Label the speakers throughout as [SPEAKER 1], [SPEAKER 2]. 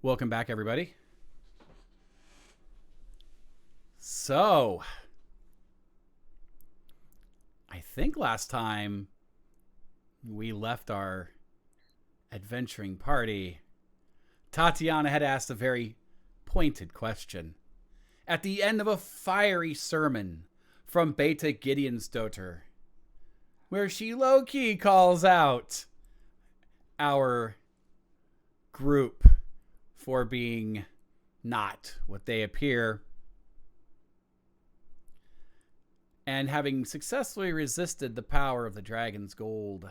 [SPEAKER 1] Welcome back, everybody. So, I think last time we left our adventuring party, Tatiana had asked a very pointed question. At the end of a fiery sermon from Beta Gideon's daughter, where she low-key calls out our group for being not what they appear, and having successfully resisted the power of the dragon's gold.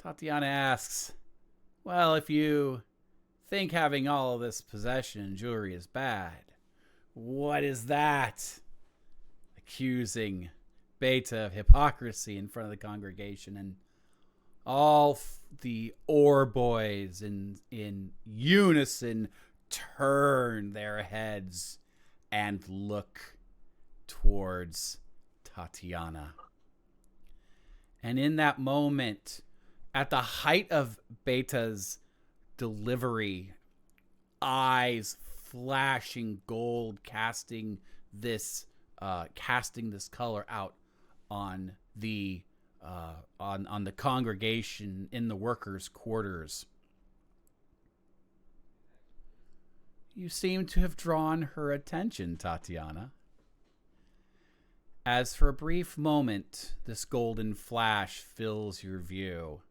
[SPEAKER 1] Tatiana asks, well, if you think having all of this possession and jewelry is bad, what is that? Accusing Beta of hypocrisy in front of the congregation, and all the Ore boys in unison turn their heads and look towards Tatiana. And in that moment, at the height of Beta's delivery, eyes flashing gold, casting this color out on the on the congregation in the workers' quarters. You seem to have drawn her attention, Tatiana. As for a brief moment, this golden flash fills your view.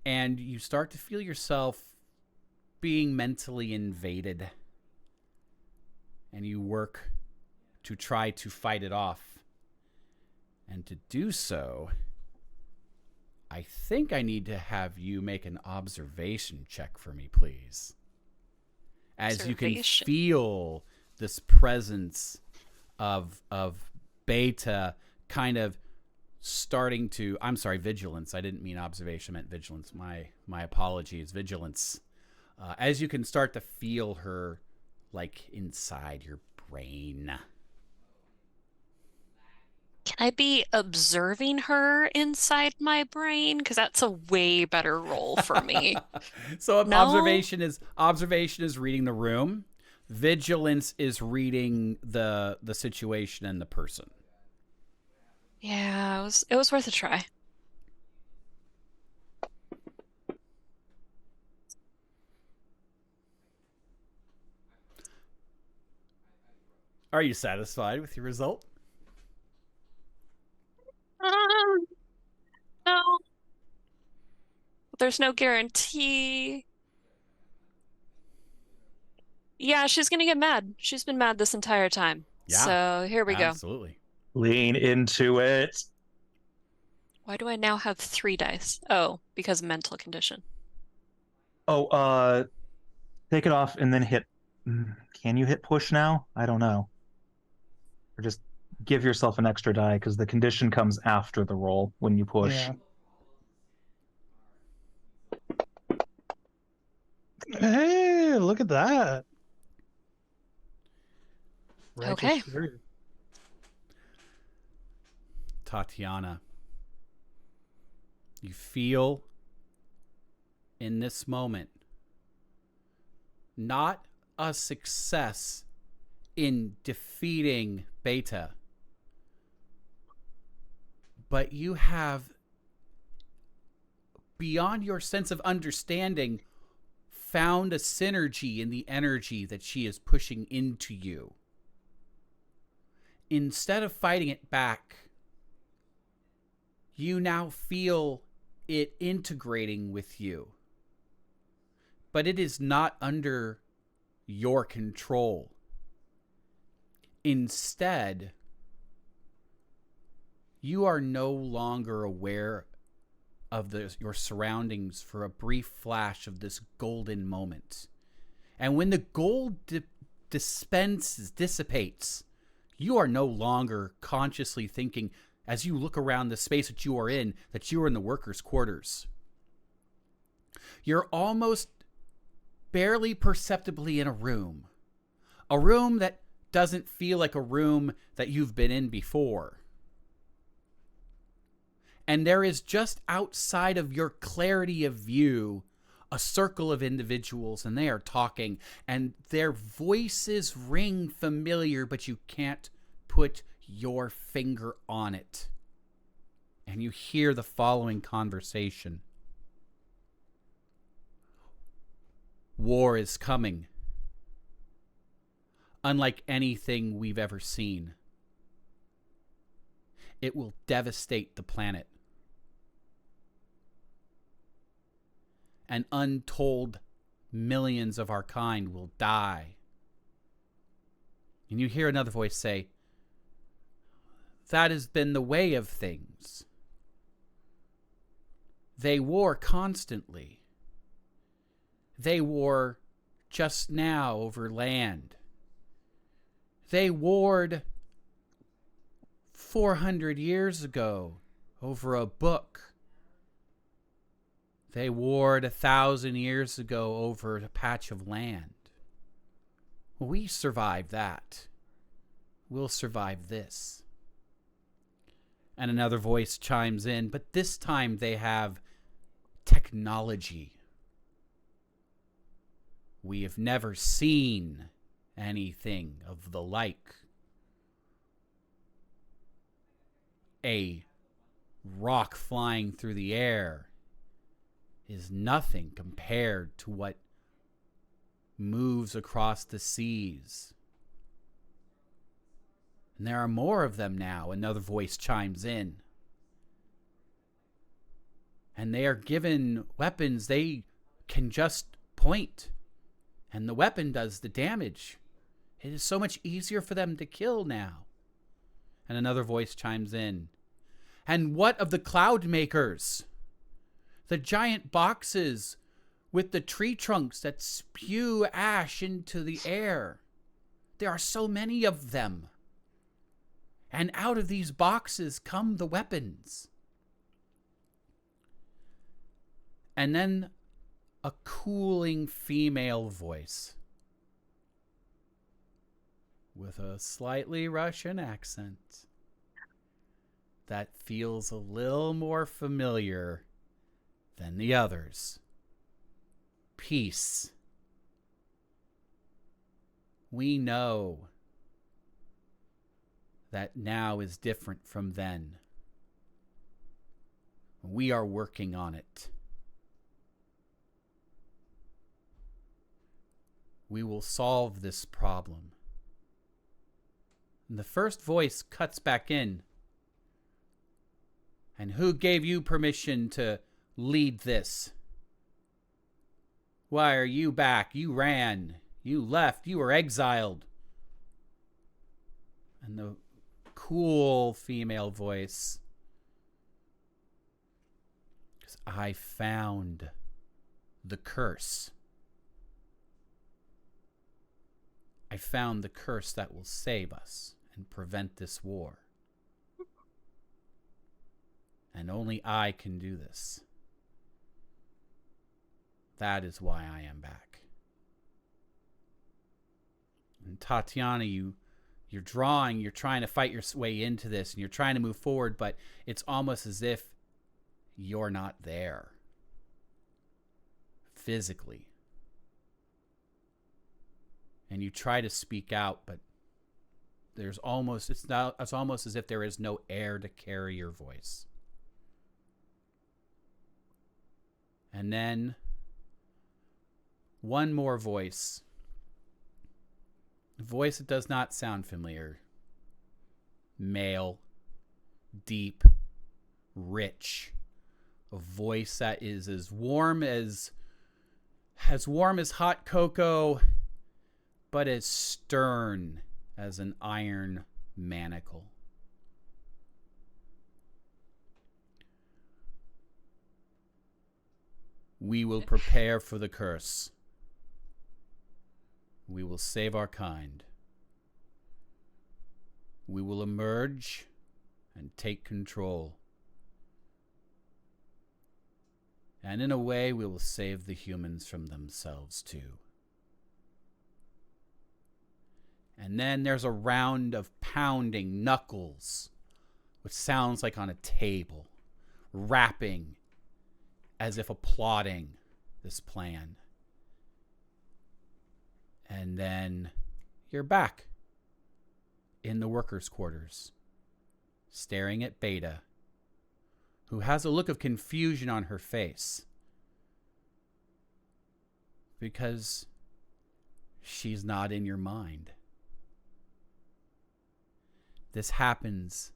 [SPEAKER 1] And you start to feel yourself being mentally invaded. And you work to try to fight it off. And to do so, I think I need to have you make an observation check for me, please. As you can feel this presence of Beta kind of starting to... I'm sorry, vigilance. I didn't mean observation, I meant vigilance. My apologies, vigilance. As you can start to feel her, like, inside your brain.
[SPEAKER 2] Can I be observing her inside my brain? Because that's a way better role for me.
[SPEAKER 1] So
[SPEAKER 2] No?
[SPEAKER 1] observation is reading the room. Vigilance is reading the situation and the person.
[SPEAKER 2] Yeah, it was worth a try.
[SPEAKER 1] Are you satisfied with your result?
[SPEAKER 2] Um, no. There's no guarantee. Yeah, she's gonna get mad. She's been mad this entire time.
[SPEAKER 1] Yeah,
[SPEAKER 2] So here we go.
[SPEAKER 1] absolutely.
[SPEAKER 3] Lean into it.
[SPEAKER 2] Why do I now have 3 dice? Oh, because of mental condition.
[SPEAKER 3] Oh, take it off and then hit. Can you hit push now? I don't know. Or just give yourself an extra die because the condition comes after the roll when you push.
[SPEAKER 4] Yeah. Hey, look at that.
[SPEAKER 2] Okay.
[SPEAKER 4] Spirit.
[SPEAKER 1] Tatiana, you feel in this moment not a success in defeating Beta, but you have, beyond your sense of understanding, found a synergy in the energy that she is pushing into you. Instead of fighting it back, you now feel it integrating with you. But it is not under your control. Instead, you are no longer aware of your surroundings for a brief flash of this golden moment. And when the gold dissipates, you are no longer consciously thinking, as you look around the space that you are in the workers' quarters. You're almost barely perceptibly in a room that doesn't feel like a room that you've been in before. And there is just outside of your clarity of view a circle of individuals, and they are talking, and their voices ring familiar, but you can't put your finger on it. And you hear the following conversation. War is coming. Unlike anything we've ever seen. It will devastate the planet. And untold millions of our kind will die. And you hear another voice say, that has been the way of things. They war constantly. They war just now over land. They warred 400 years ago over a book. They warred 1,000 years ago over a patch of land. We survived that. We'll survive this. And another voice chimes in, but this time they have technology. We have never seen anything of the like. A rock flying through the air is nothing compared to what moves across the seas. And there are more of them now, another voice chimes in. And they are given weapons they can just point. And the weapon does the damage. It is so much easier for them to kill now. And another voice chimes in. And what of the cloud makers? The giant boxes with the tree trunks that spew ash into the air. There are so many of them. And out of these boxes come the weapons. And then a cooling female voice with a slightly Russian accent that feels a little more familiar than the others. Peace. We know that now is different from then. We are working on it. We will solve this problem. And the first voice cuts back in. And who gave you permission to lead this? Why are you back? You ran. You left. You were exiled. And the cool female voice. Because I found the curse. I found the curse that will save us and prevent this war. And only I can do this. That is why I am back. And Tatiana, you're drawing, you're trying to fight your way into this, and you're trying to move forward, but it's almost as if you're not there. Physically. And you try to speak out, but it's almost as if there is no air to carry your voice. And then one more voice. A voice that does not sound familiar. Male, deep, rich. A voice that is as warm as hot cocoa, but as stern as an iron manacle. We will prepare for the curse. We will save our kind. We will emerge and take control. And in a way, we will save the humans from themselves too. And then there's a round of pounding knuckles, which sounds like on a table. rapping as if applauding this plan. And then you're back in the workers' quarters, staring at Beta, who has a look of confusion on her face because she's not in your mind. This happens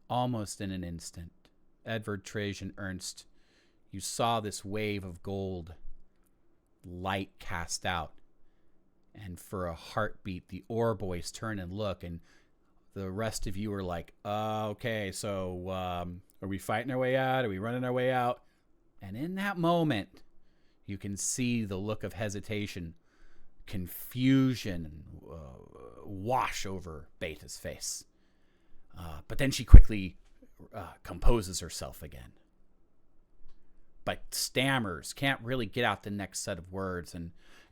[SPEAKER 1] almost in an instant. Edvard, Trej, and Ernst, you saw this wave of gold light cast out. And for a heartbeat, the Ore Boys turn and look, and the rest of you are like, okay, so are we fighting our way out? Are we running our way out? And in that moment, you can see the look of hesitation, confusion wash over Beta's face. But then she quickly composes herself again. But stammers, can't really get out the next set of words.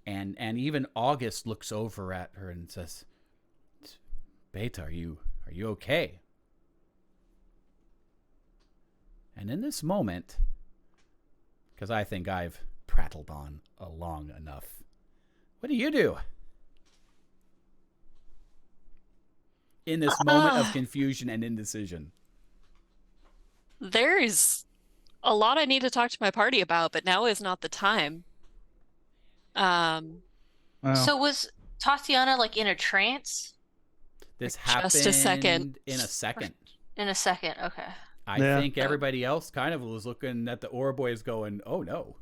[SPEAKER 1] And even August looks over at her and says, Beta, are you okay? And in this moment, because I think I've prattled on long enough, what do you do? In this moment of confusion and indecision.
[SPEAKER 2] There's a lot I need to talk to my party about, but now is not the time.
[SPEAKER 5] So was Tatiana like in a trance?
[SPEAKER 1] This happened
[SPEAKER 2] Just a second.
[SPEAKER 1] in a second.
[SPEAKER 5] In a second, okay.
[SPEAKER 1] I
[SPEAKER 4] Yeah.
[SPEAKER 1] think everybody else kind of was looking at the Ore Boys going, oh no.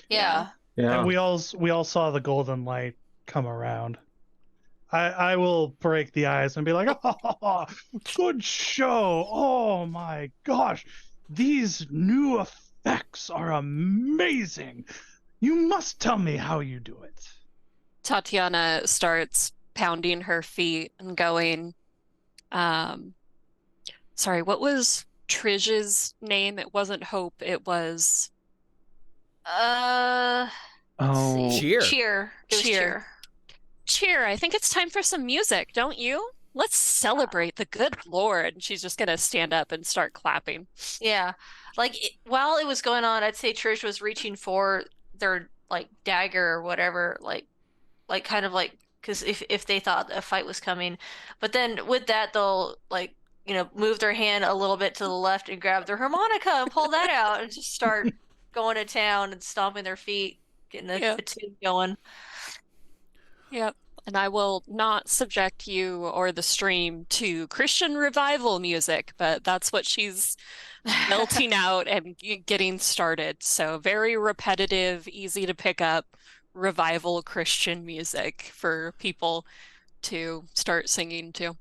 [SPEAKER 5] Yeah.
[SPEAKER 4] And we all saw the golden light come around. I will break the ice and be like, oh, good show. Oh my gosh. These new effects are amazing. You must tell me how you do it.
[SPEAKER 2] Tatiana starts pounding her feet and going, sorry, what was Trij's name? It wasn't Hope, it was
[SPEAKER 3] Oh,
[SPEAKER 1] Cheer.
[SPEAKER 5] Cheer. It was
[SPEAKER 2] Cheer.
[SPEAKER 5] cheer.
[SPEAKER 2] Cheer, I think it's time for some music, don't you? Let's celebrate the good Lord. And she's just gonna stand up and start clapping.
[SPEAKER 5] Yeah. Like while it was going on, I'd say Trish was reaching for their like dagger or whatever, like kind of like because if they thought a fight was coming, but then with that they'll like move their hand a little bit to the left and grab their harmonica and pull that out and just start going to town and stomping their feet, getting the tune going.
[SPEAKER 2] Yep. And I will not subject you or the stream to Christian revival music, but that's what she's belting out and getting started. So very repetitive, easy to pick up revival Christian music for people to start singing to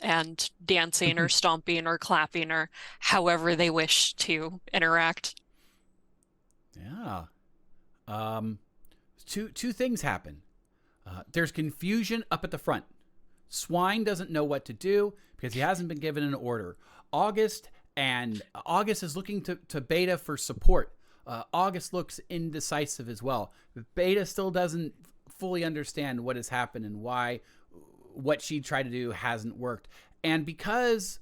[SPEAKER 2] and dancing or stomping or clapping or however they wish to interact.
[SPEAKER 1] Yeah. Two things happen. There's confusion up at the front. Swine doesn't know what to do because he hasn't been given an order. August is looking to Beta for support. August looks indecisive as well. Beta still doesn't fully understand what has happened and why what she tried to do hasn't worked. And because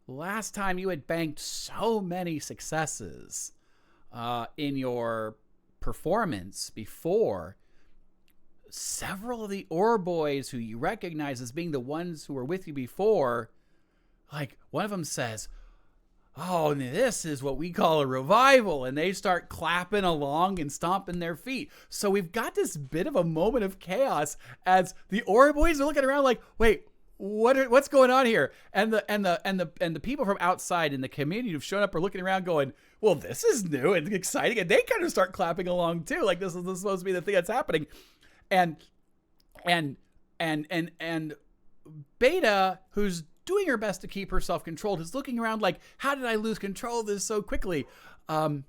[SPEAKER 1] last time you had banked so many successes in your performance before, several of the Ore Boys who you recognize as being the ones who were with you before, like one of them says, oh, this is what we call a revival. And they start clapping along and stomping their feet. So we've got this bit of a moment of chaos as the Ore Boys are looking around like, wait, what's going on here? And the people from outside in the community who've shown up are looking around going, well, this is new and exciting. And they kind of start clapping along too. Like this is supposed to be the thing that's happening. And Beta, who's doing her best to keep herself controlled, is looking around like, how did I lose control of this so quickly? I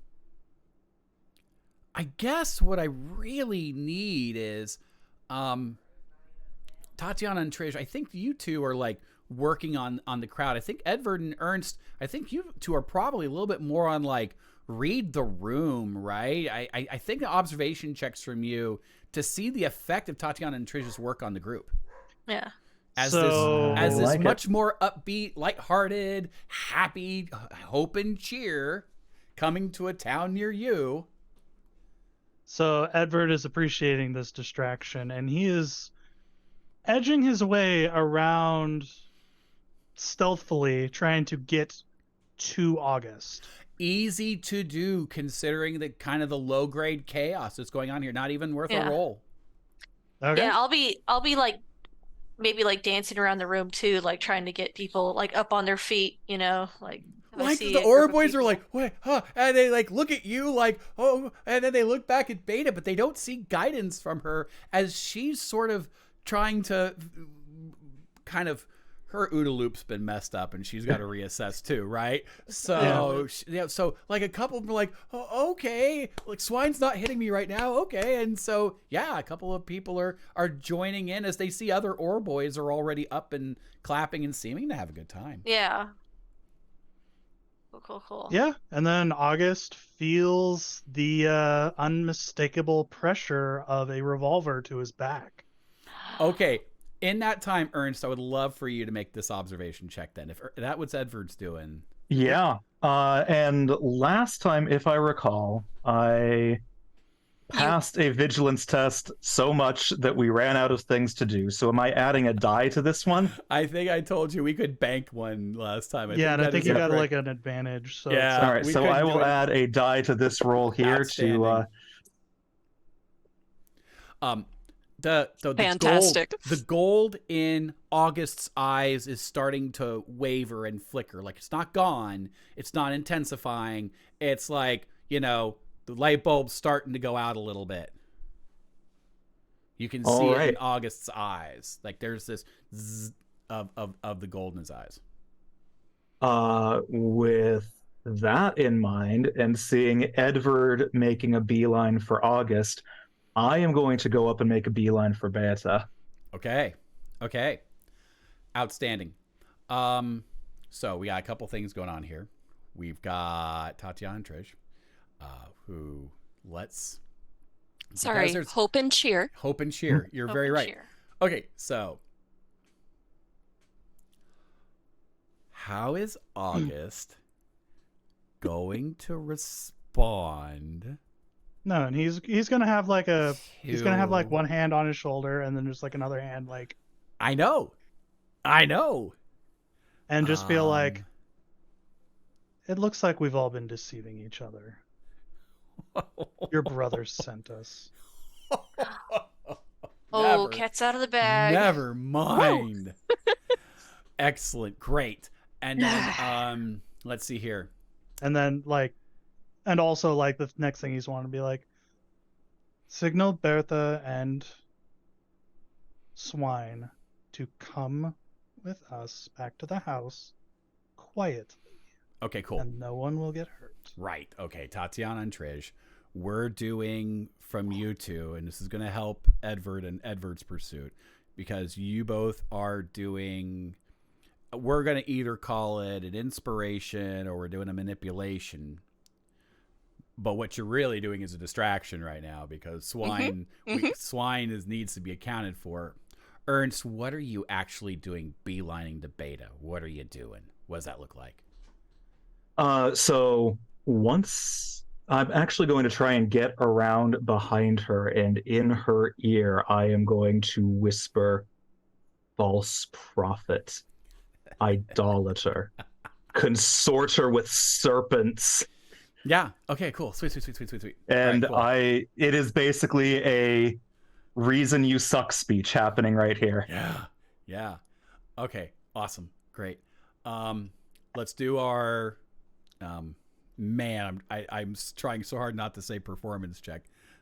[SPEAKER 1] guess what I really need is Tatiana and Trish, I think you two are like working on the crowd. I think Edvard and Ernst, I think you two are probably a little bit more on like read the room, right? I think the observation checks from you to see the effect of Tatiana and Trish's work on the group.
[SPEAKER 5] Yeah.
[SPEAKER 1] as
[SPEAKER 4] So-
[SPEAKER 1] this
[SPEAKER 3] I like it.
[SPEAKER 1] much more upbeat, lighthearted, happy, hope and cheer coming to a town near you.
[SPEAKER 4] So Edward is appreciating this distraction, and he is edging his way around stealthily, trying to get to August.
[SPEAKER 1] Easy to do considering the kind of the low grade chaos that's going on here. Not even worth a roll.
[SPEAKER 4] Okay.
[SPEAKER 5] Yeah, I'll be like maybe like dancing around the room too, like trying to get people like up on their feet, you know, like if I
[SPEAKER 1] Like
[SPEAKER 5] see
[SPEAKER 1] the
[SPEAKER 5] a group
[SPEAKER 1] Aura
[SPEAKER 5] of
[SPEAKER 1] boys are
[SPEAKER 5] people-
[SPEAKER 1] like, wait, huh? And they like look at you like, oh, and then they look back at Beta, but they don't see guidance from her as she's sort of trying to kind of, her OODA loop's been messed up and she's got to reassess too, right? So, so like a couple of them are like, oh, okay, like Swine's not hitting me right now, okay. And so, yeah, a couple of people are joining in as they see other Aura boys are already up and clapping and seeming to have a good time.
[SPEAKER 5] Yeah. Cool.
[SPEAKER 4] Yeah, and then August feels the unmistakable pressure of a revolver to his back.
[SPEAKER 1] Okay, in that time, Ernst, I would love for you to make this observation check then. If that was Edward's doing.
[SPEAKER 3] Yeah. And last time, if I recall, I passed a vigilance test so much that we ran out of things to do. So am I adding a die to this one?
[SPEAKER 1] I think I told you we could bank one last time.
[SPEAKER 4] Yeah, and I
[SPEAKER 1] that
[SPEAKER 4] think
[SPEAKER 1] is
[SPEAKER 4] you got
[SPEAKER 1] correct.
[SPEAKER 4] like an advantage. So
[SPEAKER 1] Yeah.
[SPEAKER 3] All right,
[SPEAKER 1] we
[SPEAKER 3] so
[SPEAKER 1] couldn't
[SPEAKER 3] I
[SPEAKER 1] do
[SPEAKER 3] will
[SPEAKER 1] it.
[SPEAKER 3] add a die to this roll here
[SPEAKER 1] Outstanding.
[SPEAKER 3] to
[SPEAKER 1] The
[SPEAKER 2] Fantastic.
[SPEAKER 1] the gold in August's eyes is starting to waver and flicker. Like it's not gone. It's not intensifying. It's like, the light bulb's starting to go out a little bit. You can see it in August's eyes. Like there's this zzz of the gold in his eyes.
[SPEAKER 3] with that in mind and seeing Edward making a beeline for August, I am going to go up and make a beeline for Beata.
[SPEAKER 1] Okay. Outstanding. So we got a couple things going on here. We've got Tatiana and Trish, who
[SPEAKER 2] Sorry, hope and cheer.
[SPEAKER 1] hope and cheer. You're
[SPEAKER 5] Hope
[SPEAKER 1] very
[SPEAKER 5] and
[SPEAKER 1] right.
[SPEAKER 5] cheer.
[SPEAKER 1] Okay, so how is August going to respond?
[SPEAKER 4] no, and he's gonna have like he's gonna have like
[SPEAKER 1] to-
[SPEAKER 4] one hand on his shoulder and then just like another hand like,
[SPEAKER 1] I know.
[SPEAKER 4] and just feel like
[SPEAKER 1] Um,
[SPEAKER 4] it looks like we've all been deceiving each other. Your brother sent us.
[SPEAKER 5] Oh,
[SPEAKER 1] Never.
[SPEAKER 5] cat's out of the bag.
[SPEAKER 1] Never mind. Excellent. Great. And then let's see here.
[SPEAKER 4] And then and also like the next thing he's want to be like, signal Bertha and Swine to come with us back to the house quietly,
[SPEAKER 1] Okay, cool.
[SPEAKER 4] and no one will get hurt.
[SPEAKER 1] Right. Okay, Tatiana and Trish, we're doing from you two, and this is going to help Edward and Edward's pursuit, because you both are doing, we're going to either call it an inspiration or we're doing a manipulation. But what you're really doing is a distraction right now, because Swine needs to be accounted for. Ernst, what are you actually doing beelining to Beta? What are you doing? What does that look like?
[SPEAKER 3] So once I'm actually going to try and get around behind her, and in her ear, I am going to whisper, false prophet, idolater, consorter with serpents.
[SPEAKER 1] Yeah. Okay, cool. Sweet.
[SPEAKER 3] And
[SPEAKER 1] All right, cool.
[SPEAKER 3] it is basically a reason you suck speech happening right here.
[SPEAKER 1] Yeah. Okay. Awesome. Great. Let's do our man, I'm trying so hard not to say performance check.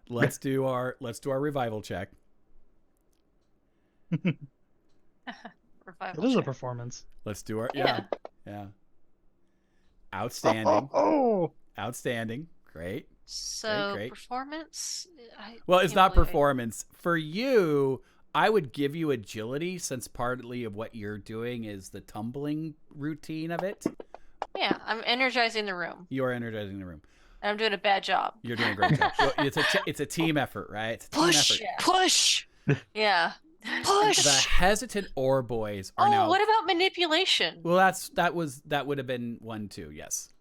[SPEAKER 1] Let's do our revival check.
[SPEAKER 5] Revival
[SPEAKER 4] It is a
[SPEAKER 5] check.
[SPEAKER 4] performance.
[SPEAKER 1] Let's do our
[SPEAKER 5] Yeah.
[SPEAKER 1] yeah. Outstanding.
[SPEAKER 4] Oh,
[SPEAKER 1] Outstanding. Great.
[SPEAKER 5] So
[SPEAKER 1] great.
[SPEAKER 5] performance.
[SPEAKER 1] Well, it's
[SPEAKER 5] can't
[SPEAKER 1] not
[SPEAKER 5] believe
[SPEAKER 1] performance. For you, I would give you agility, since partly of what you're doing is the tumbling routine of it.
[SPEAKER 5] Yeah, I'm energizing the room.
[SPEAKER 1] You are energizing the room.
[SPEAKER 5] And I'm doing a bad job.
[SPEAKER 1] You're doing a great job. Well, it's a team effort, right? It's a team
[SPEAKER 2] Push,
[SPEAKER 1] effort.
[SPEAKER 2] push.
[SPEAKER 5] Yeah.
[SPEAKER 2] Push.
[SPEAKER 1] The hesitant ore boys are now.
[SPEAKER 5] What about manipulation?
[SPEAKER 1] Well, that would have been one too. Yes.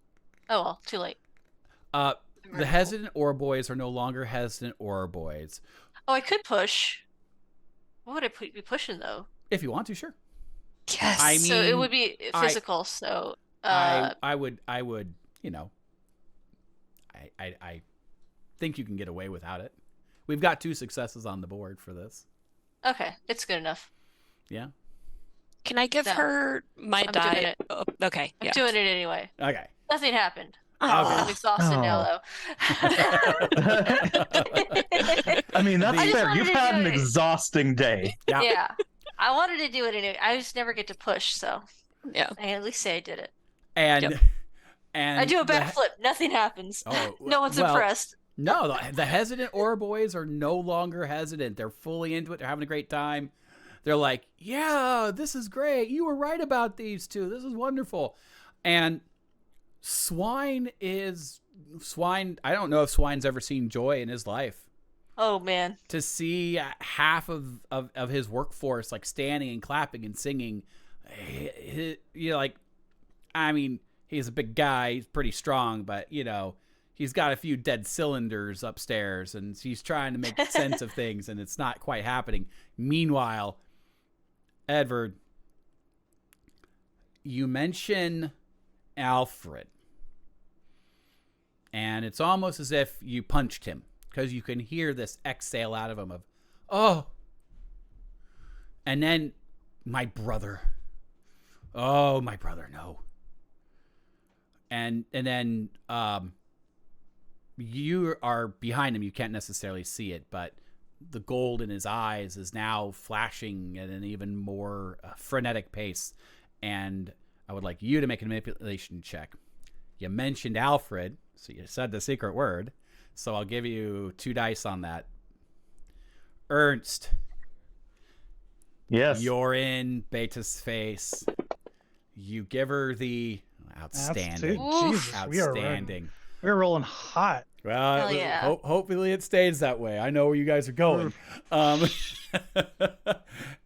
[SPEAKER 5] Oh well, too late.
[SPEAKER 1] The hesitant ore boys are no longer hesitant ore boys.
[SPEAKER 5] Oh, I could push. What would I be pushing though?
[SPEAKER 1] If you want to, sure.
[SPEAKER 2] Yes.
[SPEAKER 1] I
[SPEAKER 5] So it
[SPEAKER 1] mean,
[SPEAKER 5] would be physical. So
[SPEAKER 1] I would, you know, I think you can get away without it. We've got 2 successes on the board for this.
[SPEAKER 5] okay, it's good enough.
[SPEAKER 1] Yeah.
[SPEAKER 2] Can I give
[SPEAKER 5] No.
[SPEAKER 2] her my
[SPEAKER 5] I'm
[SPEAKER 2] die?
[SPEAKER 5] doing it.
[SPEAKER 2] Oh, okay.
[SPEAKER 5] I'm
[SPEAKER 2] Yeah.
[SPEAKER 5] doing it anyway.
[SPEAKER 1] Okay.
[SPEAKER 5] Nothing happened.
[SPEAKER 2] Oh.
[SPEAKER 5] I'm exhausted now, though.
[SPEAKER 3] I mean, that's
[SPEAKER 5] I just
[SPEAKER 3] fair.
[SPEAKER 5] wanted
[SPEAKER 3] You've
[SPEAKER 5] to
[SPEAKER 3] had
[SPEAKER 5] do
[SPEAKER 3] an
[SPEAKER 5] it.
[SPEAKER 3] exhausting day.
[SPEAKER 1] Yeah.
[SPEAKER 5] Yeah, I wanted to do it anyway. I just never get to push, so
[SPEAKER 2] Yeah.
[SPEAKER 5] I at least say I did it.
[SPEAKER 1] And
[SPEAKER 2] Yep.
[SPEAKER 1] and
[SPEAKER 5] I do a
[SPEAKER 1] the-
[SPEAKER 5] backflip. Nothing happens.
[SPEAKER 1] Oh,
[SPEAKER 5] No one's
[SPEAKER 1] well,
[SPEAKER 5] impressed.
[SPEAKER 1] No, the hesitant ore boys are no longer hesitant. They're fully into it. They're having a great time. They're like, yeah, this is great. You were right about these 2. This is wonderful. And Swine. I don't know if Swine's ever seen joy in his life.
[SPEAKER 5] Oh man.
[SPEAKER 1] To see half of his workforce like standing and clapping and singing, you know, like, I mean, he's a big guy. He's pretty strong, but you know, he's got a few dead cylinders upstairs, and he's trying to make sense of things, and it's not quite happening. Meanwhile, Edward, you mention Alfred, and it's almost as if you punched him, because you can hear this exhale out of him of, oh, and then my brother. Oh, my brother, no. And then you are behind him. You can't necessarily see it, but the gold in his eyes is now flashing at an even more frenetic pace. And I would like you to make a manipulation check. You mentioned Alfred, so you said the secret word. So I'll give you 2 dice on that. Ernst,
[SPEAKER 3] Yes.
[SPEAKER 1] you're in Beta's face. You give her the outstanding.
[SPEAKER 4] Jesus,
[SPEAKER 1] Outstanding.
[SPEAKER 4] we're rolling hot.
[SPEAKER 1] Well,
[SPEAKER 5] Hell yeah.
[SPEAKER 1] hopefully it stays that way. I know where you guys are going.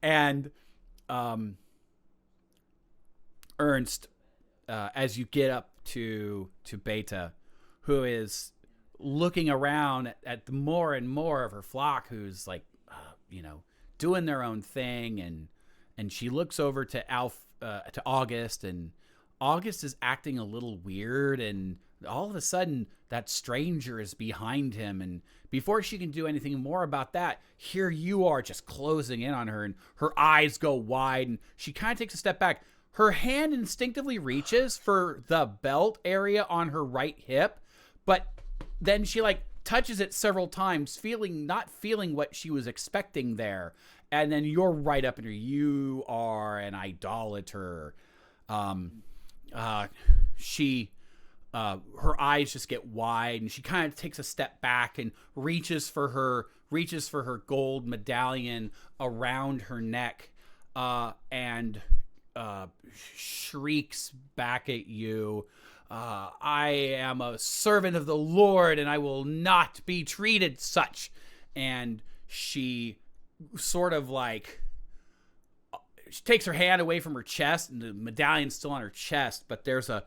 [SPEAKER 1] And Ernst, as you get up to Beta, who is looking around at the more and more of her flock, who's like, you know, doing their own thing, and she looks over to to August, and August is acting a little weird, and all of a sudden that stranger is behind him, and before she can do anything more about that, here you are just closing in on her, and her eyes go wide, and she kind of takes a step back. Her hand instinctively reaches for the belt area on her right hip, but then she like touches it several times, not feeling what she was expecting there. And then you're right up in her. You are an idolater. Her eyes just get wide, and she kind of takes a step back and reaches for her gold medallion around her neck, and shrieks back at you. I am a servant of the Lord, and I will not be treated such. And she sort of like, she takes her hand away from her chest, and the medallion's still on her chest, but there's a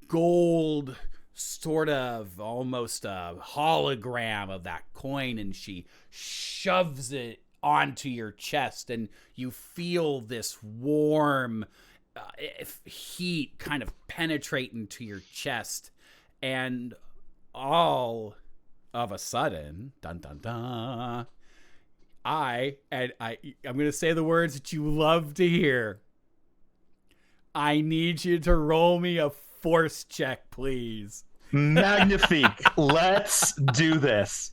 [SPEAKER 1] gold sort of almost a hologram of that coin, and she shoves it onto your chest, and you feel this warm heat kind of penetrate into your chest, and all of a sudden, dun dun dun, I'm going to say the words that you love to hear. I need you to roll me a force check, please.
[SPEAKER 3] Magnifique. Let's do this.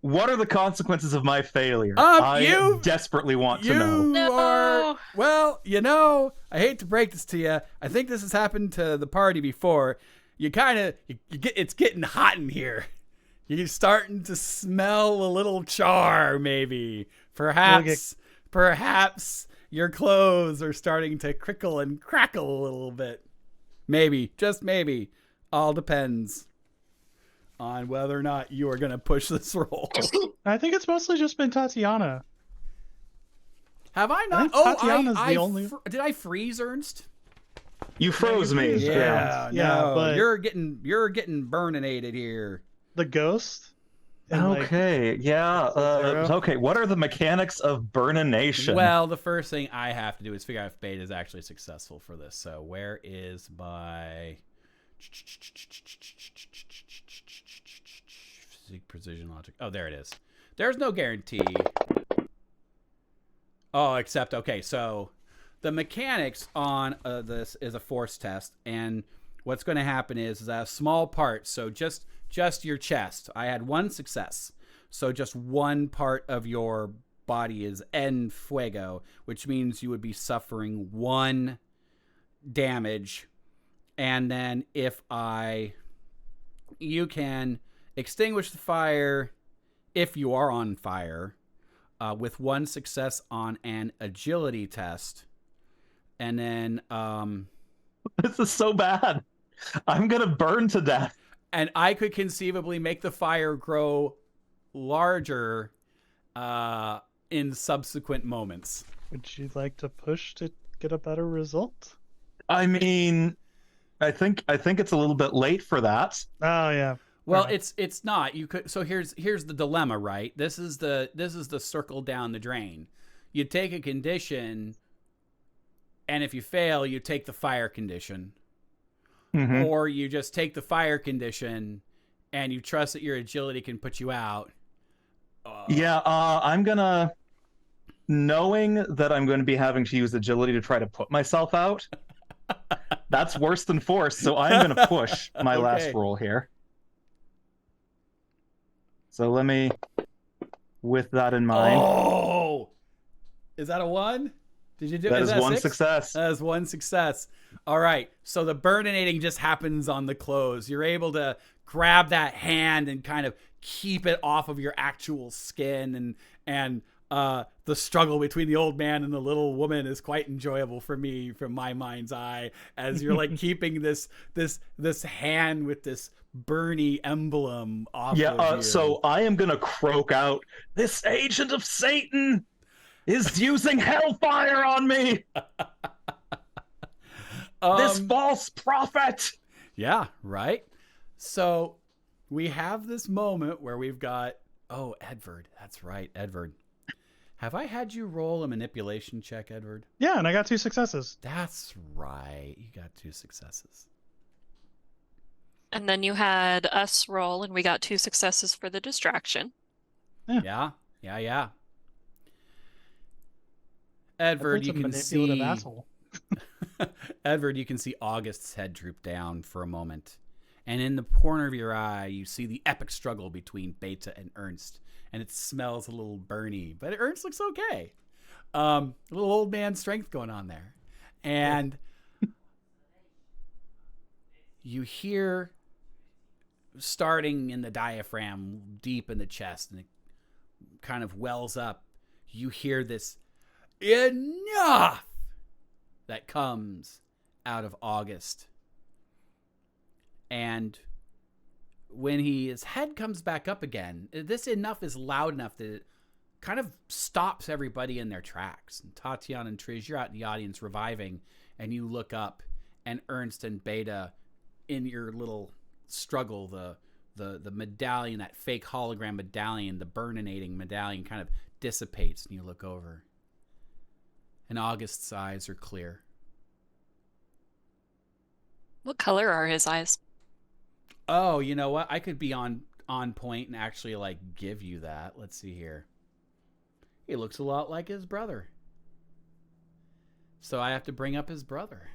[SPEAKER 3] What are the consequences of my failure? I desperately want to know.
[SPEAKER 5] No.
[SPEAKER 1] Well, you know, I hate to break this to you. I think this has happened to the party before. You kind of, it's getting hot in here. You're starting to smell a little char, maybe. Perhaps your clothes are starting to crickle and crackle a little bit. Maybe, just maybe. All depends. on whether or not you are going to push this roll.
[SPEAKER 4] I think it's mostly just been Tatiana.
[SPEAKER 1] Have I
[SPEAKER 4] I
[SPEAKER 1] not?
[SPEAKER 4] think
[SPEAKER 1] Oh,
[SPEAKER 4] Tatiana's the only.
[SPEAKER 1] Did I freeze Ernst?
[SPEAKER 3] You froze me.
[SPEAKER 4] freeze
[SPEAKER 3] Yeah.
[SPEAKER 1] No,
[SPEAKER 4] but-
[SPEAKER 1] you're getting burninated here.
[SPEAKER 4] The ghost. And, like,
[SPEAKER 3] Okay. Yeah.
[SPEAKER 4] Zero.
[SPEAKER 3] Okay. What are the mechanics of burnination?
[SPEAKER 1] Well, the first thing I have to do is figure out if Beta is actually successful for this. So where is my physique, precision, logic? Oh, there it is. There's no guarantee. Oh, except, okay, so the mechanics on this is a force test, and what's going to happen is a small part, so just your chest. I had one success, so just one part of your body is en fuego, which means you would be suffering 1 damage, and then you can extinguish the fire if you are on fire, with 1 success on an agility test. And then
[SPEAKER 3] This is so bad. I'm gonna burn to death.
[SPEAKER 1] and I could conceivably make the fire grow larger in subsequent moments.
[SPEAKER 4] Would you like to push to get a better result?
[SPEAKER 3] I mean, I think it's a little bit late for that.
[SPEAKER 4] Oh yeah.
[SPEAKER 1] Well,
[SPEAKER 4] Right.
[SPEAKER 1] it's not. You could. So here's the dilemma, right? This is the circle down the drain. You take a condition, and if you fail, you take the fire condition.
[SPEAKER 3] Mhm.
[SPEAKER 1] Or you just take the fire condition and you trust that your agility can put you out.
[SPEAKER 3] Yeah, I'm gonna, knowing that I'm going to be having to use agility to try to put myself out. That's worse than force, so I'm gonna push my
[SPEAKER 1] Okay.
[SPEAKER 3] last roll here. So let me, with that in mind,
[SPEAKER 1] Oh! Is that a 1? Did you do
[SPEAKER 3] that is
[SPEAKER 1] that a
[SPEAKER 3] 1
[SPEAKER 1] 6?
[SPEAKER 3] success.
[SPEAKER 1] That is 1 success. All right. So the burninating just happens on the clothes. You're able to grab that hand and kind of keep it off of your actual skin, and the struggle between the old man and the little woman is quite enjoyable for me, from my mind's eye, as you're like keeping this hand with this Bernie emblem off of you.
[SPEAKER 3] So I am gonna croak out, "This agent of Satan is using hellfire on me! This false prophet!"
[SPEAKER 1] Yeah, right. So we have this moment where we've got, Edward. That's right, Edward. Have I had you roll a manipulation check, Edward?
[SPEAKER 4] Yeah, and I got 2 successes.
[SPEAKER 1] That's right. You got 2 successes.
[SPEAKER 2] And then you had us roll, and we got 2 successes for the distraction.
[SPEAKER 1] Yeah. Edward,
[SPEAKER 4] Edward's
[SPEAKER 1] you
[SPEAKER 4] a
[SPEAKER 1] can
[SPEAKER 4] manipulative
[SPEAKER 1] see
[SPEAKER 4] asshole.
[SPEAKER 1] Edward, you can see August's head droop down for a moment. And in the corner of your eye, you see the epic struggle between Beta and Ernst. And it smells a little burny, but Ernst looks okay. A little old man strength going on there. And you hear, starting in the diaphragm, deep in the chest, and it kind of wells up, you hear this "enough" that comes out of August. And when his head comes back up again, this "enough" is loud enough that it kind of stops everybody in their tracks. And Tatiana and Trish, you're out in the audience reviving, and you look up, and Ernst and Beta, in your little struggle, the medallion, that fake hologram medallion, the burninating medallion, kind of dissipates, and you look over. And August's eyes are clear.
[SPEAKER 2] What color are his eyes?
[SPEAKER 1] Oh, you know what? I could be on point and actually give you that. Let's see here. He looks a lot like his brother. So I have to bring up his brother.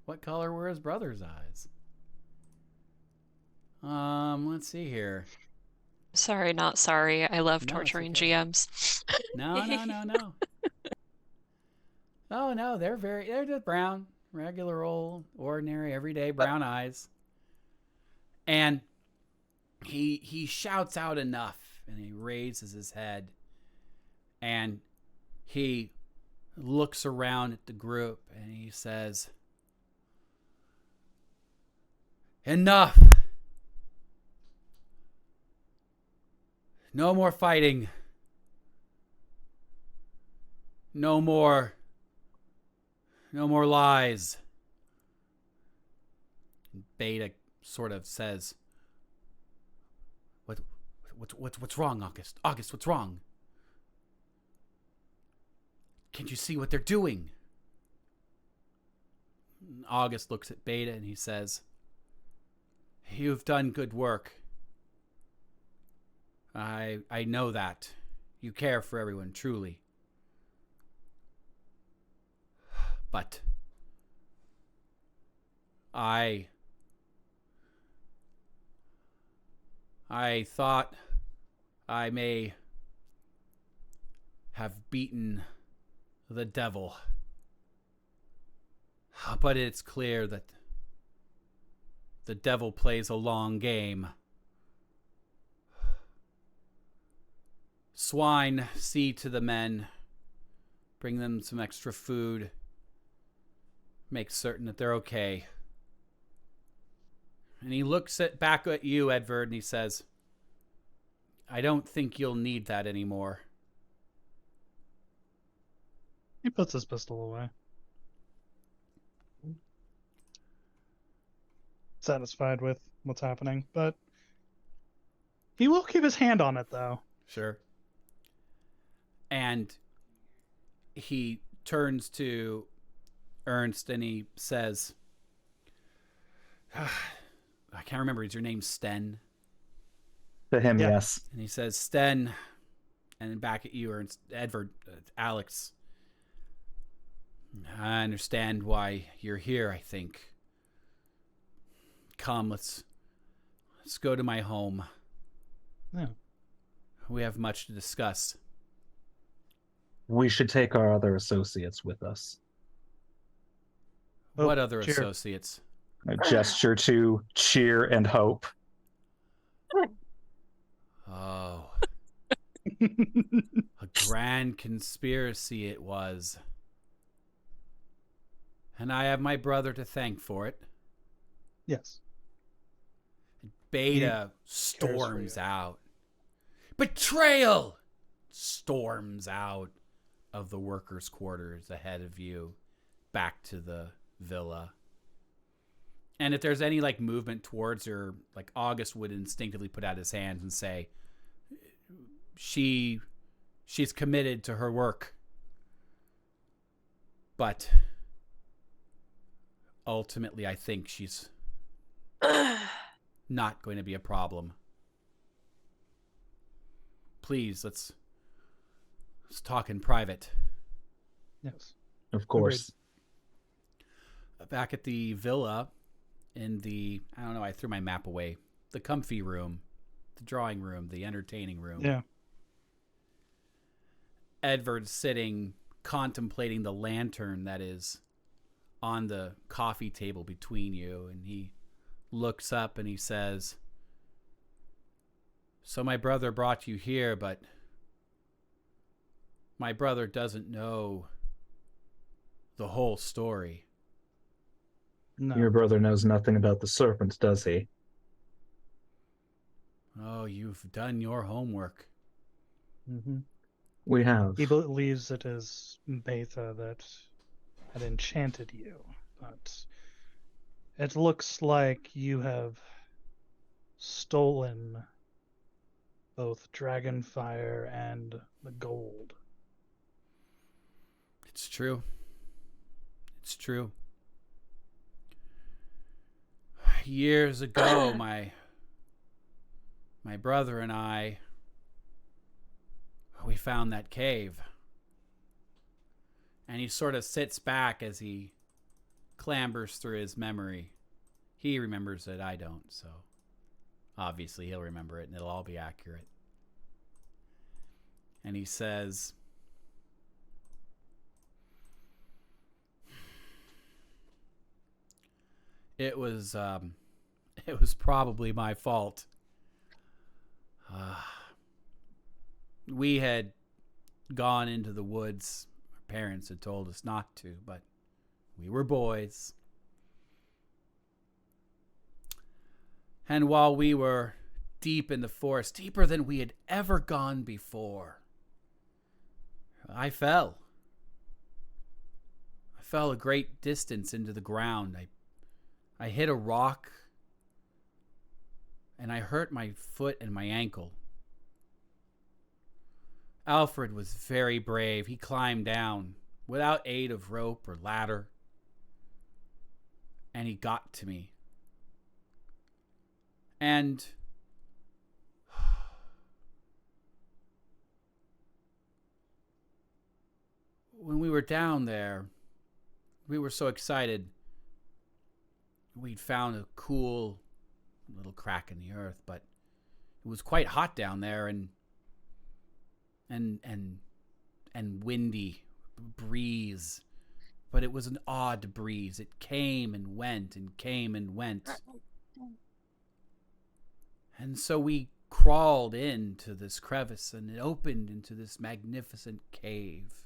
[SPEAKER 1] What color were his brother's eyes? Let's see here.
[SPEAKER 2] Sorry, not sorry. I love
[SPEAKER 1] No, it's
[SPEAKER 2] torturing
[SPEAKER 1] okay.
[SPEAKER 2] GMs.
[SPEAKER 1] No. Oh no, they're just brown, regular old, ordinary, everyday brown eyes. And he shouts out enough, and he raises his head, and he looks around at the group, and he says, "Enough. No more fighting. No more lies. And Beta sort of says, What's wrong, August? August, what's wrong? Can't you see what they're doing? August looks at Beta and he says, You've done good work. I know that. You care for everyone, truly. But I thought I may have beaten the devil. But it's clear that the devil plays a long game. Swine, see to the men. Bring them some extra food. Make certain that they're okay. And he looks back at you, Edvard, and he says, I don't think you'll need that anymore.
[SPEAKER 4] He puts his pistol away. Satisfied with what's happening, but he will keep his hand on it, though.
[SPEAKER 1] Sure. And he turns to Ernst and he says, I can't remember, is your name Sten?
[SPEAKER 3] To him,
[SPEAKER 4] Yeah.
[SPEAKER 3] yes.
[SPEAKER 1] And he says, Sten, and then back at you, Ernst, Edvard, Alex, I understand why you're here, I think. Come, let's go to my home.
[SPEAKER 4] Yeah.
[SPEAKER 1] We have much to discuss.
[SPEAKER 3] We should take our other associates with us.
[SPEAKER 4] Oh,
[SPEAKER 1] What other
[SPEAKER 4] cheer.
[SPEAKER 1] associates?
[SPEAKER 3] A gesture to cheer and hope.
[SPEAKER 1] Oh, a grand conspiracy it was. And I have my brother to thank for it.
[SPEAKER 4] Yes.
[SPEAKER 1] Beta storms out. Betrayal! Storms out of the workers' quarters ahead of you, back to the villa. And if there's any like movement towards her, like August would instinctively put out his hands and say, she's committed to her work. But ultimately, I think she's not going to be a problem. Please, let's talk in private.
[SPEAKER 4] Yes.
[SPEAKER 3] Of course.
[SPEAKER 1] Back at the villa, in the, I don't know, I threw my map away. The comfy room, the drawing room, the entertaining room.
[SPEAKER 4] Yeah.
[SPEAKER 1] Edvard's sitting, contemplating the lantern that is on the coffee table between you, and he looks up and he says, so my brother brought you here, but my brother doesn't know the whole story.
[SPEAKER 4] No.
[SPEAKER 3] Your brother knows nothing about the serpent, does he?
[SPEAKER 1] Oh, you've done your homework.
[SPEAKER 4] Mm-hmm.
[SPEAKER 3] We have.
[SPEAKER 4] He believes it is Beata that had enchanted you, but it looks like you have stolen both Dragonfire and the gold.
[SPEAKER 1] It's true. It's true. Years ago, my brother and I, we found that cave. And he sort of sits back as he clambers through his memory. He remembers it, I don't, so obviously he'll remember it and it'll all be accurate. And he says, it was probably my fault. We had gone into the woods. Our parents had told us not to, but we were boys. And while we were deep in the forest, deeper than we had ever gone before. I fell. I fell a great distance into the ground. I hit a rock, and I hurt my foot and my ankle. Alfred was very brave. He climbed down without aid of rope or ladder, and he got to me. And when we were down there, we were so excited. We'd found a cool little crack in the earth, but it was quite hot down there and windy breeze. But it was an odd breeze. It came and went and came and went. And so we crawled into this crevice, and it opened into this magnificent cave.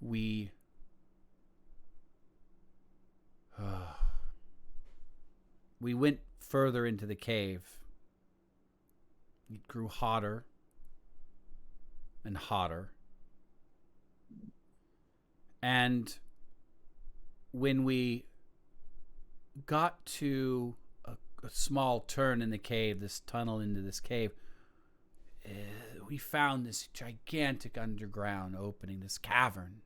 [SPEAKER 1] We went further into the cave. It grew hotter and hotter. And when we got to a small turn in the cave, this tunnel into this cave, we found this gigantic underground opening, this cavern.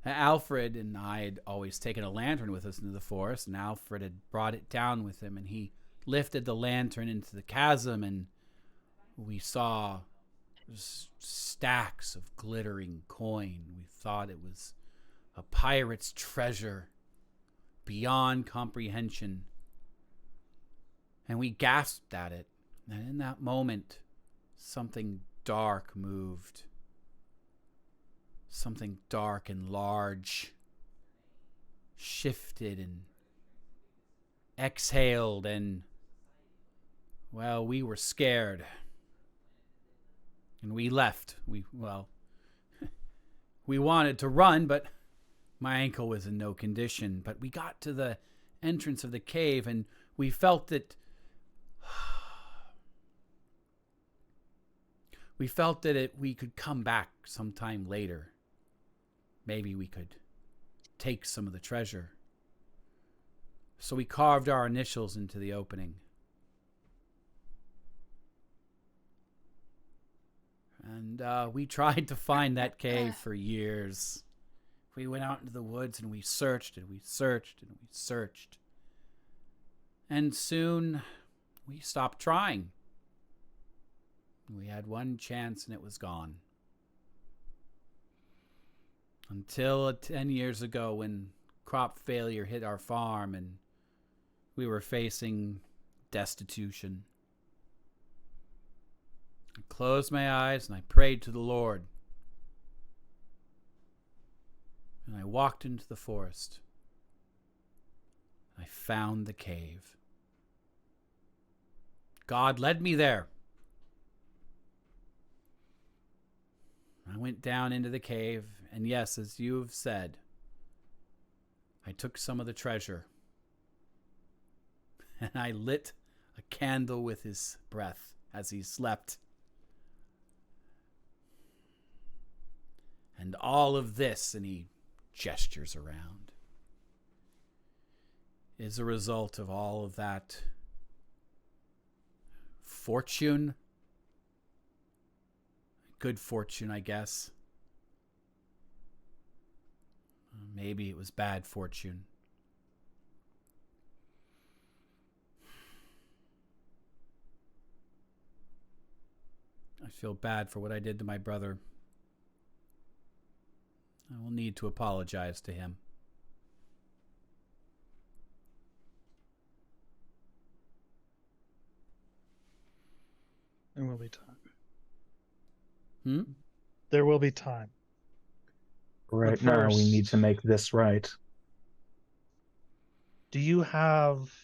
[SPEAKER 1] Alfred and I had always taken a lantern with us into the forest, and Alfred had brought it down with him, and he lifted the lantern into the chasm, and we saw stacks of glittering coin. We thought it was a pirate's treasure beyond comprehension. And we gasped at it. And in that moment, something dark moved. Something dark and large shifted and exhaled, and, well, we were scared. And we left. We wanted to run, but my ankle was in no condition. But we got to the entrance of the cave, and we felt that we could come back sometime later. Maybe we could take some of the treasure. So we carved our initials into the opening. And we tried to find that cave for years. We went out into the woods and we searched and we searched and we searched. And soon we stopped trying. We had one chance and it was gone. Until 10 years ago, when crop failure hit our farm and we were facing destitution. I closed my eyes and I prayed to the Lord. And I walked into the forest. I found the cave. God led me there. I went down into the cave, and yes, as you have said, I took some of the treasure, and I lit a candle with his breath as he slept. And all of this, and he gestures around, is a result of all of that fortune. Good fortune, I guess. Maybe it was bad fortune. I feel bad for what I did to my brother. I will need to apologize to him.
[SPEAKER 4] There will be time.
[SPEAKER 1] Hmm?
[SPEAKER 4] There will be time.
[SPEAKER 3] Right
[SPEAKER 4] But
[SPEAKER 3] now, we
[SPEAKER 4] first-
[SPEAKER 3] need to make this right.
[SPEAKER 4] Do you have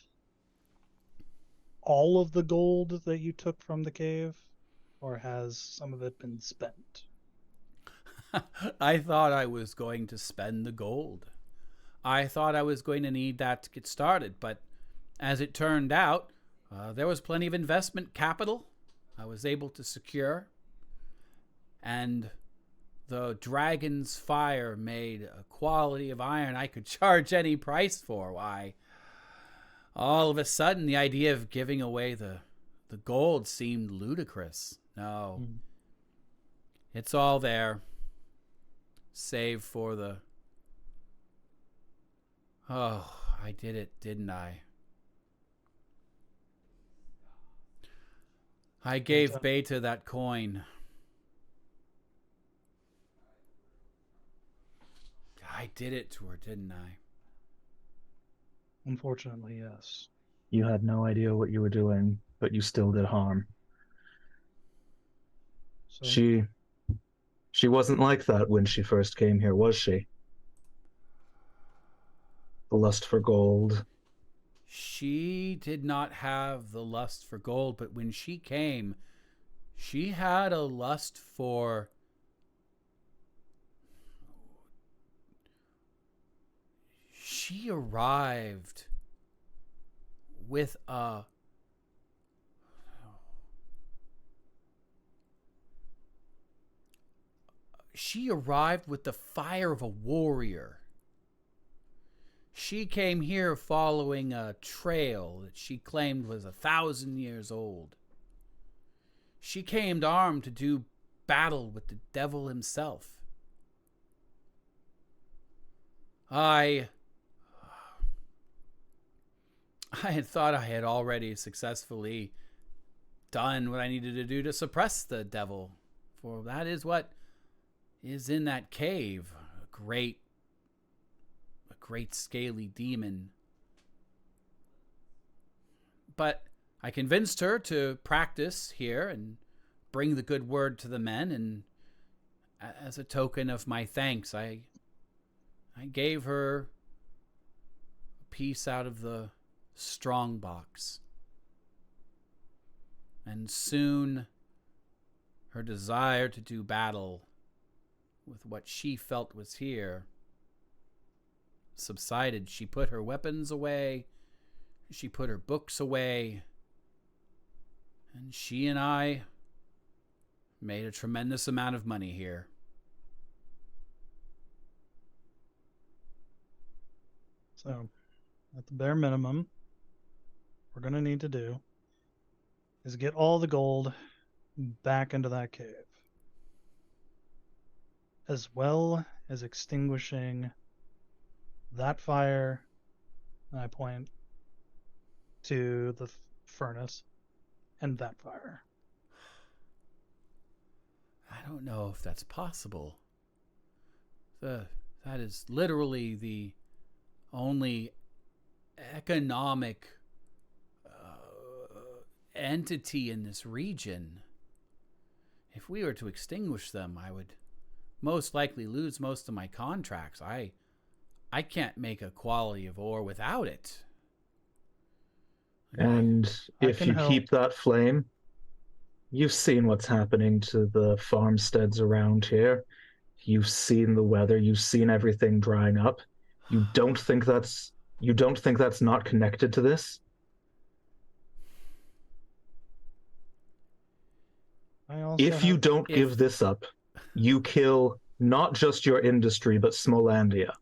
[SPEAKER 4] all of the gold that you took from the cave? Or has some of it been spent?
[SPEAKER 1] I thought I was going to spend the gold. I thought I was going to need that to get started, but as it turned out, there was plenty of investment capital I was able to secure, and the dragon's fire made a quality of iron I could charge any price for. Why, all of a sudden, the idea of giving away the gold seemed ludicrous. No, it's all there, save for the... Oh, I did it, didn't I? I gave Beata that coin. I did it to her, didn't I?
[SPEAKER 4] Unfortunately, yes.
[SPEAKER 3] You had no idea what you were doing, but you still did harm.
[SPEAKER 4] So,
[SPEAKER 3] She wasn't like that when she first came here, was she? The lust for gold.
[SPEAKER 1] She did not have the lust for gold, but when she came, she had a lust for... She arrived with a... She arrived with the fire of a warrior. She came here following a trail that she claimed was 1,000 years old. She came armed to do battle with the devil himself. I had thought I had already successfully done what I needed to do to suppress the devil, for that is what is in that cave, a great scaly demon. But I convinced her to practice here and bring the good word to the men, and as a token of my thanks, I gave her a piece out of the strong box. And soon her desire to do battle with what she felt was here subsided. She put her weapons away, she put her books away, and she and I made a tremendous amount of money here.
[SPEAKER 4] So, at the bare minimum, we're going to need to do is get all the gold back into that cave, as well as extinguishing that fire. And I point to the furnace and that fire.
[SPEAKER 1] I don't know if that's possible. That is literally the only economic entity in this region. If we were to extinguish them, I would most likely lose most of my contracts. I can't make a quality of ore without it.
[SPEAKER 3] And if you keep that flame, you've seen what's happening to the farmsteads around here. You've seen the weather. You've seen everything drying up. You don't think that's not connected to this? If you don't give this up, you kill not just your industry, but Smolandia.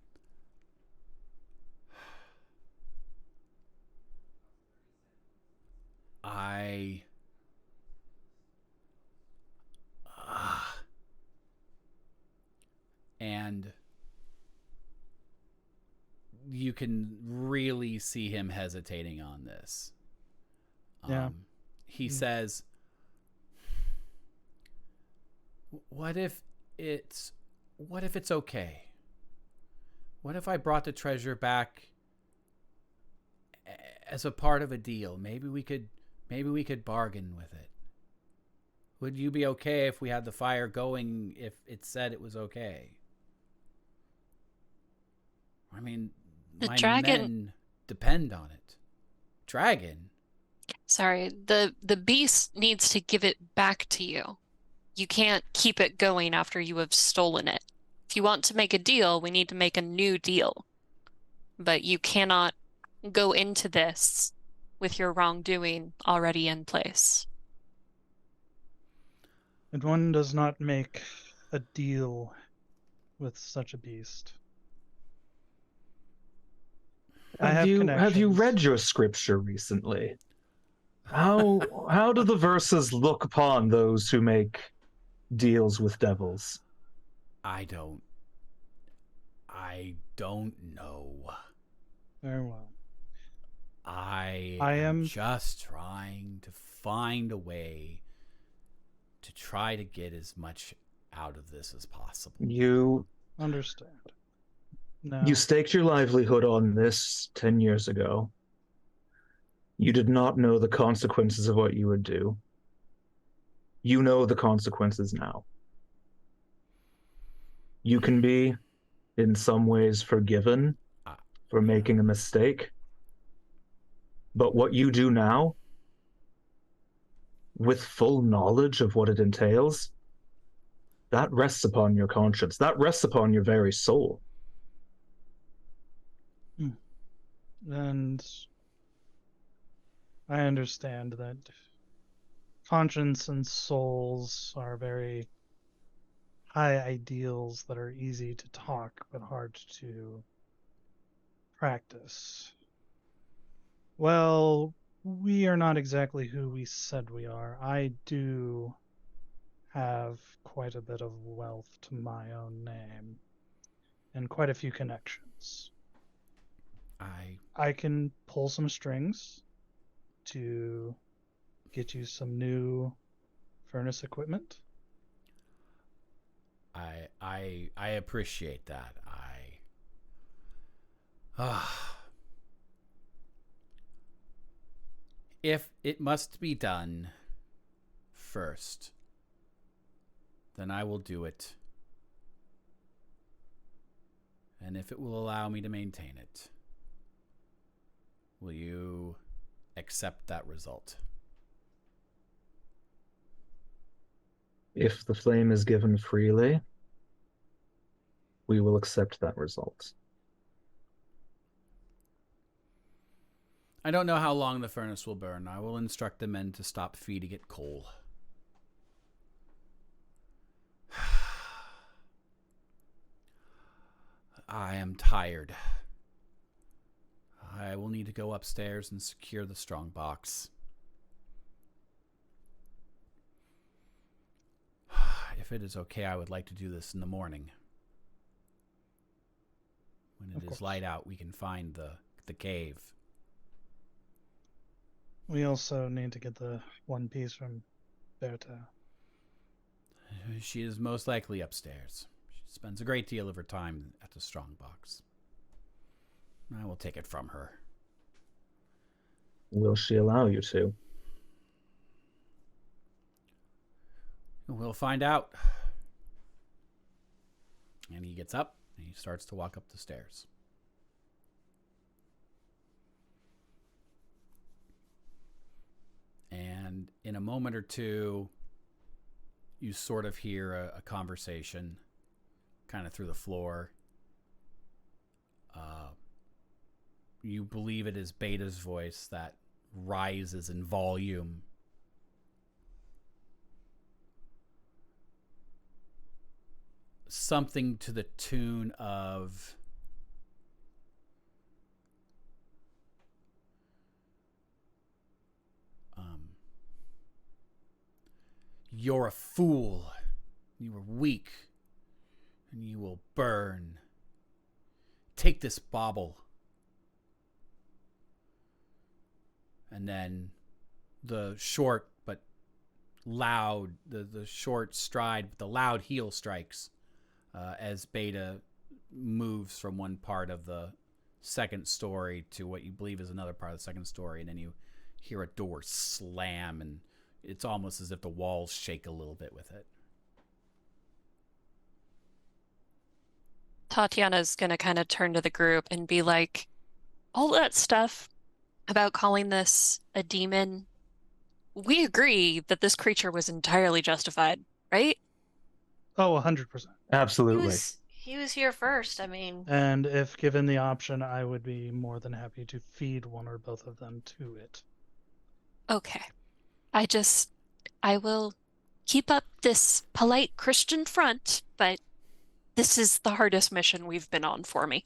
[SPEAKER 1] And you can really see him hesitating on this.
[SPEAKER 4] Yeah.
[SPEAKER 1] He says, what if it's okay? What if I brought the treasure back as a part of a deal? Maybe we could bargain with it. Would you be okay if we had the fire going if it said it was okay? I mean, my men depend on it. Dragon?
[SPEAKER 2] Sorry, the beast needs to give it back to you. You can't keep it going after you have stolen it. If you want to make a deal, we need to make a new deal. but you cannot go into this with your wrongdoing already in place.
[SPEAKER 4] And one does not make a deal with such a beast. I have
[SPEAKER 3] Have you
[SPEAKER 4] connections.
[SPEAKER 3] read your scripture recently? How do the verses look upon those who make deals with devils?
[SPEAKER 1] I don't know.
[SPEAKER 4] Very well.
[SPEAKER 1] I
[SPEAKER 4] I
[SPEAKER 1] am
[SPEAKER 4] am-
[SPEAKER 1] just trying to find a way to try to get as much out of this as possible.
[SPEAKER 3] You
[SPEAKER 4] Understand. No.
[SPEAKER 3] You staked your livelihood on this 10 years ago. You did not know the consequences of what you would do. You know the consequences now. You can be, in some ways, forgiven for making a mistake. But what you do now, with full knowledge of what it entails, that rests upon your conscience. That rests upon your very soul.
[SPEAKER 4] And I understand that conscience and souls are very high ideals that are easy to talk but hard to practice. Well, we are not exactly who we said we are. I do have quite a bit of wealth to my own name and quite a few connections. I can pull some strings to get you some new furnace equipment.
[SPEAKER 1] I appreciate that. If it must be done first, then I will do it. And if it will allow me to maintain it, will you accept that result?
[SPEAKER 3] If the flame is given freely, we will accept that result.
[SPEAKER 1] I don't know how long the furnace will burn. I will instruct the men to stop feeding it coal. I am tired. I will need to go upstairs and secure the strong box. If it is okay, I would like to do this in the morning. When it is light out, we can find the cave.
[SPEAKER 4] We also need to get the one piece from Beata.
[SPEAKER 1] She is most likely upstairs. She spends a great deal of her time at the strong box. I will take it from her.
[SPEAKER 3] Will she allow you to?
[SPEAKER 1] We'll find out. And he gets up and he starts to walk up the stairs. And in a moment or two, you sort of hear a conversation kind of through the floor. You believe it is Beta's voice that rises in volume. Something to the tune of you're a fool. You are weak. And you will burn. Take this bauble. And then the short but loud, the short stride, the loud heel strikes as Beta moves from one part of the second story to what you believe is another part of the second story. And then you hear a door slam, and it's almost as if the walls shake a little bit with it.
[SPEAKER 2] Tatiana's going to kind of turn to the group and be like, all that stuff about calling this a demon, we agree that this creature was entirely justified, right?
[SPEAKER 4] Oh, 100%.
[SPEAKER 3] Absolutely.
[SPEAKER 5] He was here first. I mean,
[SPEAKER 4] And if given the option, I would be more than happy to feed one or both of them to it.
[SPEAKER 2] Okay. I will keep up this polite Christian front, but this is the hardest mission we've been on for me.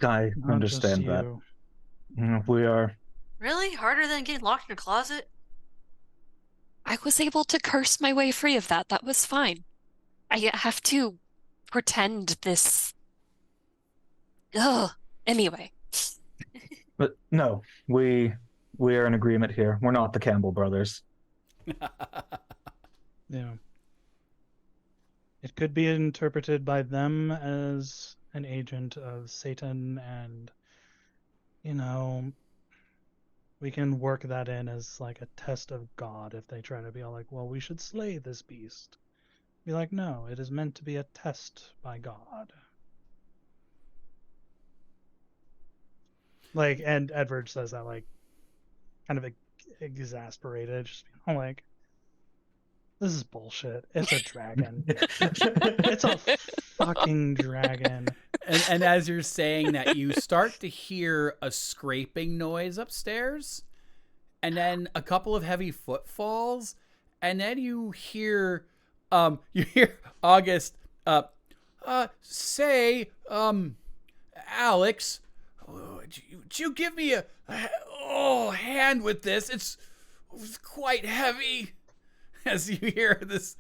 [SPEAKER 3] I
[SPEAKER 4] Not just
[SPEAKER 3] understand that.
[SPEAKER 4] you.
[SPEAKER 3] We are.
[SPEAKER 5] really? Harder than getting locked in a closet?
[SPEAKER 2] I was able to curse my way free of that. That was fine. I have to pretend this. Ugh. Anyway.
[SPEAKER 3] But no, we are in agreement here. We're not the Campbell brothers.
[SPEAKER 4] Yeah. It could be interpreted by them as an agent of Satan, and, you know, we can work that in as like a test of God if they try to be all like, well, we should slay this beast. Be like, no, it is meant to be a test by God. Like, and Edward says that, like, kind of exasperated, just being all like, this is bullshit. It's a dragon. It's a fucking dragon.
[SPEAKER 1] And as you're saying that, you start to hear a scraping noise upstairs, and then a couple of heavy footfalls, and then you hear August say, Alex, would you give me a hand with this? It's quite heavy. As you hear this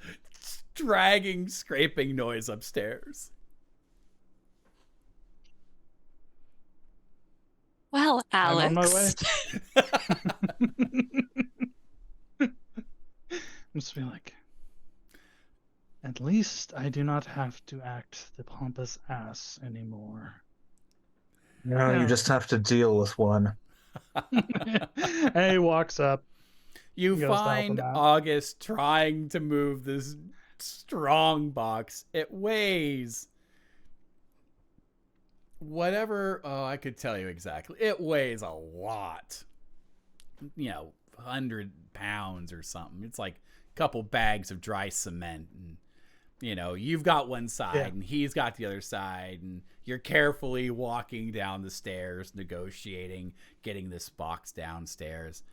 [SPEAKER 1] dragging, scraping noise upstairs.
[SPEAKER 2] Well, Alex.
[SPEAKER 4] I'm on my way. I'm just be like, at least I do not have to act the pompous ass anymore.
[SPEAKER 3] No,
[SPEAKER 4] Yeah.
[SPEAKER 3] you just have to deal with one.
[SPEAKER 4] And he walks up.
[SPEAKER 1] You
[SPEAKER 4] He goes to help
[SPEAKER 1] find
[SPEAKER 4] him out.
[SPEAKER 1] August trying to move this strong box. It weighs whatever. Oh, I could tell you exactly. It weighs a lot. 100 pounds or something. It's like a couple bags of dry cement. And, you've got one side and he's got the other side. And you're carefully walking down the stairs, negotiating, getting this box downstairs.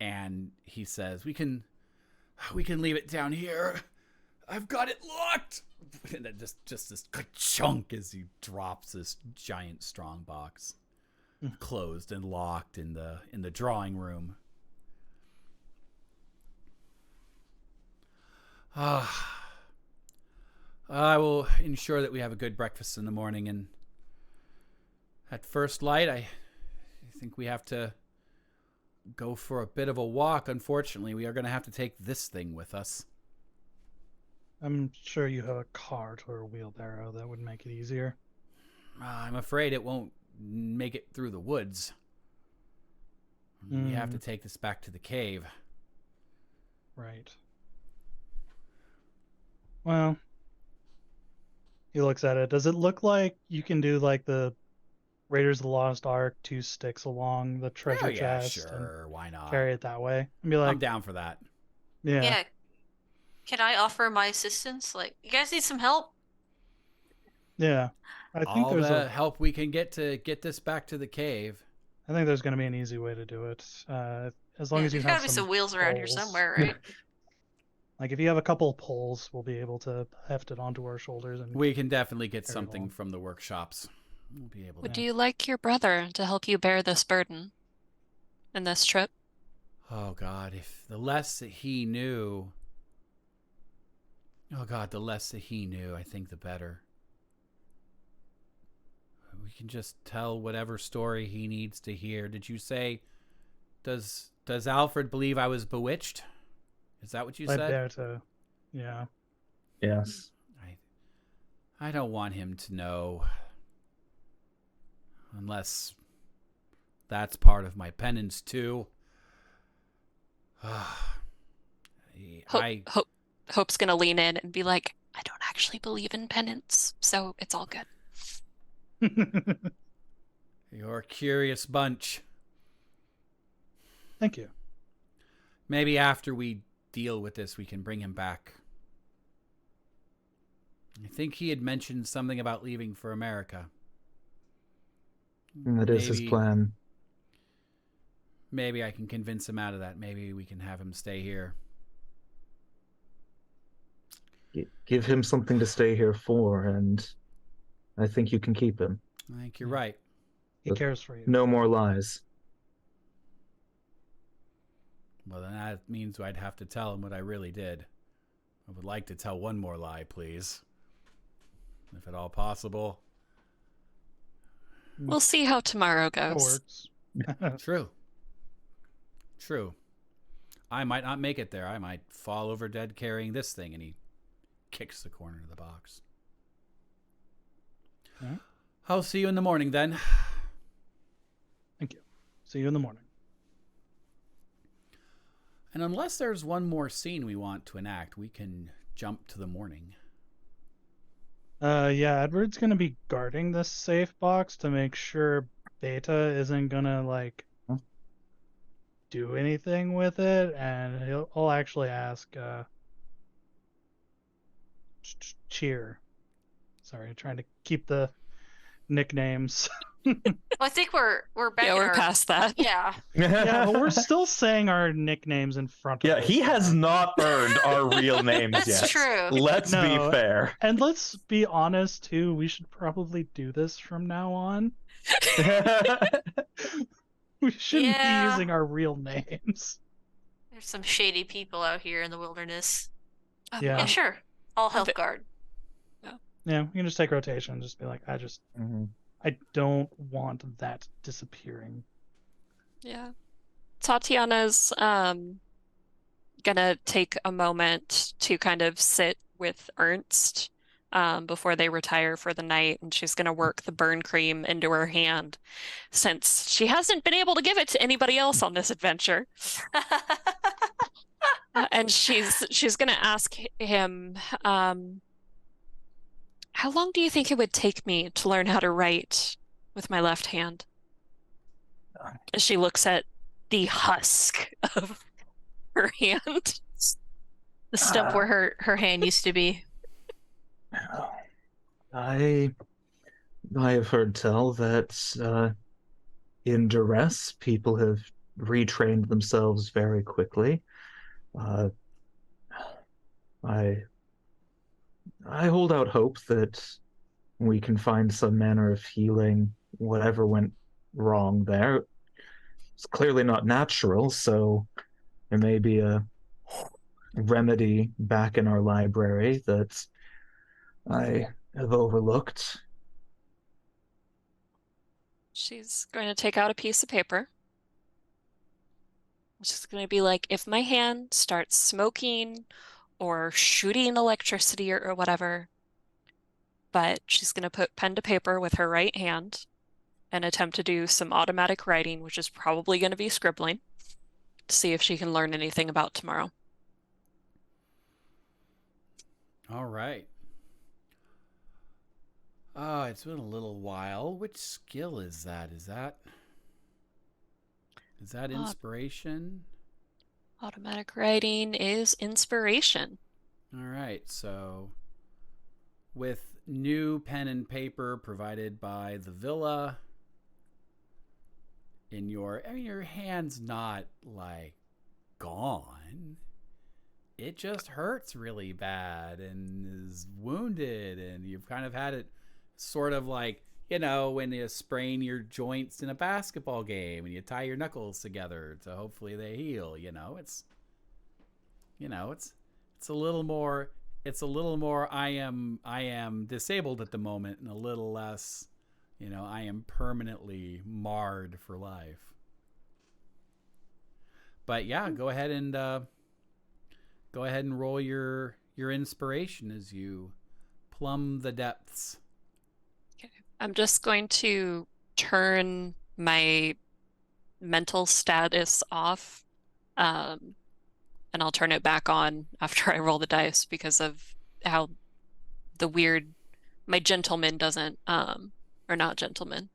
[SPEAKER 1] And he says, we can leave it down here. I've got it locked. And then just this chunk as he drops this giant strong box, closed and locked in the drawing room. I will ensure that we have a good breakfast in the morning, and at first light, I think we have to go for a bit of a walk. Unfortunately, we are going to have to take this thing with us.
[SPEAKER 4] I'm sure you have a cart or a wheelbarrow that would make it easier.
[SPEAKER 1] I'm afraid it won't make it through the woods. We have to take this back to the cave.
[SPEAKER 4] Right. Well, he looks at it. Does it look like you can do like the Raiders of the Lost Ark, 2 sticks along the treasure chest?
[SPEAKER 1] Sure, why not?
[SPEAKER 4] Carry it that way and be like,
[SPEAKER 1] I'm down for that.
[SPEAKER 4] Yeah.
[SPEAKER 5] Can I offer my assistance? Like, you guys need some help?
[SPEAKER 4] Yeah. I think
[SPEAKER 1] All
[SPEAKER 4] there's
[SPEAKER 1] the help we can get to get this back to the cave.
[SPEAKER 4] I think there's going to be an easy way to do it. As long as you
[SPEAKER 5] There's
[SPEAKER 4] have
[SPEAKER 5] gotta be some wheels around here
[SPEAKER 4] poles.
[SPEAKER 5] somewhere, right?
[SPEAKER 4] Like if you have a couple of poles, we'll be able to heft it onto our shoulders. And
[SPEAKER 1] We can definitely get
[SPEAKER 4] Carry
[SPEAKER 1] something
[SPEAKER 4] along.
[SPEAKER 1] from the workshops. We'll be able to.
[SPEAKER 2] Would you like your brother to help you bear this burden in this trip?
[SPEAKER 1] Oh God, if the less that he knew. Oh God, the less that he knew, I think the better. We can just tell whatever story he needs to hear. Did you say, does Alfred believe I was bewitched? Is that what you
[SPEAKER 4] By
[SPEAKER 1] said?
[SPEAKER 4] Beata. Yeah.
[SPEAKER 3] Yes.
[SPEAKER 1] I don't want him to know. Unless that's part of my penance too.
[SPEAKER 2] Hope's gonna lean in and be like, I don't actually believe in penance, so it's all good.
[SPEAKER 1] You're a curious bunch.
[SPEAKER 4] Thank you.
[SPEAKER 1] Maybe after we deal with this, we can bring him back. I think he had mentioned something about leaving for America.
[SPEAKER 3] And that is his plan.
[SPEAKER 1] Maybe I can convince him out of that. Maybe we can have him stay here.
[SPEAKER 3] Give him something to stay here for, and I think you can keep him.
[SPEAKER 1] I think you're right.
[SPEAKER 4] He cares for you.
[SPEAKER 3] No more lies.
[SPEAKER 1] Well, then that means I'd have to tell him what I really did. I would like to tell one more lie, please. If at all possible.
[SPEAKER 2] We'll see how tomorrow
[SPEAKER 4] That
[SPEAKER 2] goes.
[SPEAKER 4] works.
[SPEAKER 1] True. I might not make it there. I might fall over dead carrying this thing. And he kicks the corner of the box.
[SPEAKER 4] Alright.
[SPEAKER 1] I'll see you in the morning then.
[SPEAKER 4] Thank you. See you in the morning.
[SPEAKER 1] And unless there's one more scene we want to enact, we can jump to the morning.
[SPEAKER 4] Yeah, Edward's gonna be guarding this safe box to make sure Beta isn't gonna do anything with it, and he'll actually ask Cheer. Sorry, trying to keep the nicknames.
[SPEAKER 5] I think we're back.
[SPEAKER 2] Yeah,
[SPEAKER 5] in
[SPEAKER 2] we're
[SPEAKER 5] our...
[SPEAKER 2] past that.
[SPEAKER 5] Yeah.
[SPEAKER 4] Yeah, but we're still saying our nicknames in front of
[SPEAKER 3] Yeah,
[SPEAKER 4] us.
[SPEAKER 3] he has not earned our real names
[SPEAKER 5] That's
[SPEAKER 3] yet.
[SPEAKER 5] true.
[SPEAKER 3] Let's be
[SPEAKER 4] No.
[SPEAKER 3] fair.
[SPEAKER 4] And let's be honest too, we should probably do this from now on. We shouldn't be
[SPEAKER 5] Yeah.
[SPEAKER 4] using our real names.
[SPEAKER 5] There's some shady people out here in the wilderness.
[SPEAKER 4] Yeah.
[SPEAKER 5] Yeah, sure. I'll help
[SPEAKER 2] bit-
[SPEAKER 5] guard.
[SPEAKER 4] Yeah, we can just take rotation and just be like,
[SPEAKER 3] Mhm.
[SPEAKER 4] I don't want that disappearing.
[SPEAKER 2] Yeah. Tatiana's gonna take a moment to kind of sit with Ernst before they retire for the night, and she's gonna work the burn cream into her hand since she hasn't been able to give it to anybody else on this adventure. And she's gonna ask him, how long do you think it would take me to learn how to write with my left hand? As she looks at the husk of her hand.
[SPEAKER 5] The stump where her hand used to be.
[SPEAKER 3] I have heard tell that in duress, people have retrained themselves very quickly. I hold out hope that we can find some manner of healing whatever went wrong there. It's clearly not natural, so there may be a remedy back in our library that I have overlooked.
[SPEAKER 2] She's going to take out a piece of paper. She's going to be like, if my hand starts smoking or shooting electricity or whatever, but she's going to put pen to paper with her right hand and attempt to do some automatic writing, which is probably going to be scribbling, to see if she can learn anything about tomorrow.
[SPEAKER 1] All right. Oh, it's been a little while. Which skill is that? Is that inspiration?
[SPEAKER 2] Automatic writing is inspiration.
[SPEAKER 1] All right. So with new pen and paper provided by the villa, your hand's not like gone. It just hurts really bad and is wounded, and you've kind of had it sort of like, when you sprain your joints in a basketball game and you tie your knuckles together to hopefully they heal. It's a little more I am disabled at the moment, and a little less, I am permanently marred for life. But yeah, go ahead and roll your inspiration as you plumb the depths.
[SPEAKER 2] Okay. I'm just going to turn my mental status off, and I'll turn it back on after I roll the dice because of how my gentleman doesn't, or not gentleman.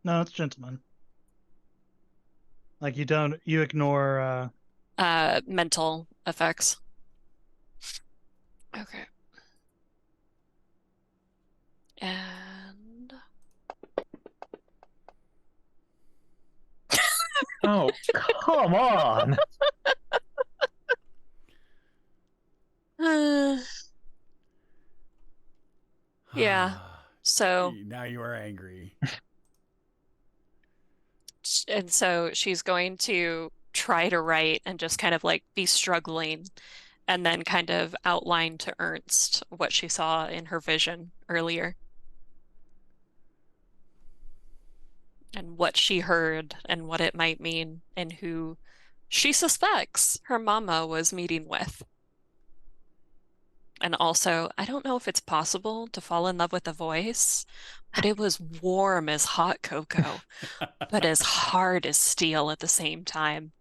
[SPEAKER 4] No, it's gentlemen. Like you ignore
[SPEAKER 2] Mental effects. Okay. And
[SPEAKER 3] Oh, come on.
[SPEAKER 2] yeah. So
[SPEAKER 1] Now you are angry.
[SPEAKER 2] and so she's going to try to write and just kind of like be struggling and then kind of outline to Ernst what she saw in her vision earlier and what she heard and what it might mean and who she suspects her mama was meeting with. And also, I don't know if it's possible to fall in love with a voice, but it was warm as hot cocoa, but as hard as steel at the same time.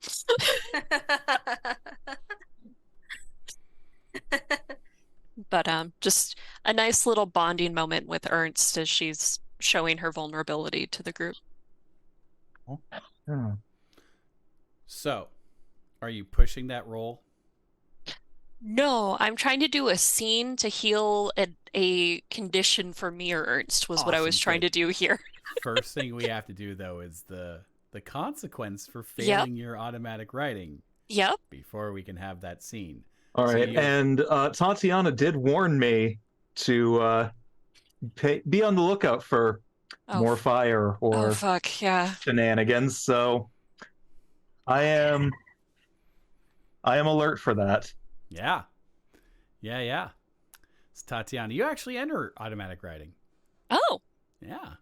[SPEAKER 2] But just a nice little bonding moment with Ernst as she's showing her vulnerability to the group.
[SPEAKER 3] Hmm.
[SPEAKER 1] So, are you pushing that roll?
[SPEAKER 2] No, I'm trying to do a scene to heal a condition for me or Ernst was what I was
[SPEAKER 1] Awesome,
[SPEAKER 2] trying
[SPEAKER 1] good.
[SPEAKER 2] to do here.
[SPEAKER 1] First thing we have to do though is the consequence for
[SPEAKER 2] Yep.
[SPEAKER 1] failing your automatic writing
[SPEAKER 2] Yep.
[SPEAKER 1] before we can have that scene.
[SPEAKER 3] All
[SPEAKER 1] So
[SPEAKER 3] right,
[SPEAKER 1] you-
[SPEAKER 3] and Tatiana did warn me to be on the lookout for
[SPEAKER 2] Oh,
[SPEAKER 3] more fire
[SPEAKER 2] oh
[SPEAKER 3] or
[SPEAKER 2] fuck, yeah.
[SPEAKER 3] shenanigans. So I am alert for that.
[SPEAKER 1] Yeah. It's Tatiana. You actually enter automatic writing.
[SPEAKER 2] Oh,
[SPEAKER 1] Yeah.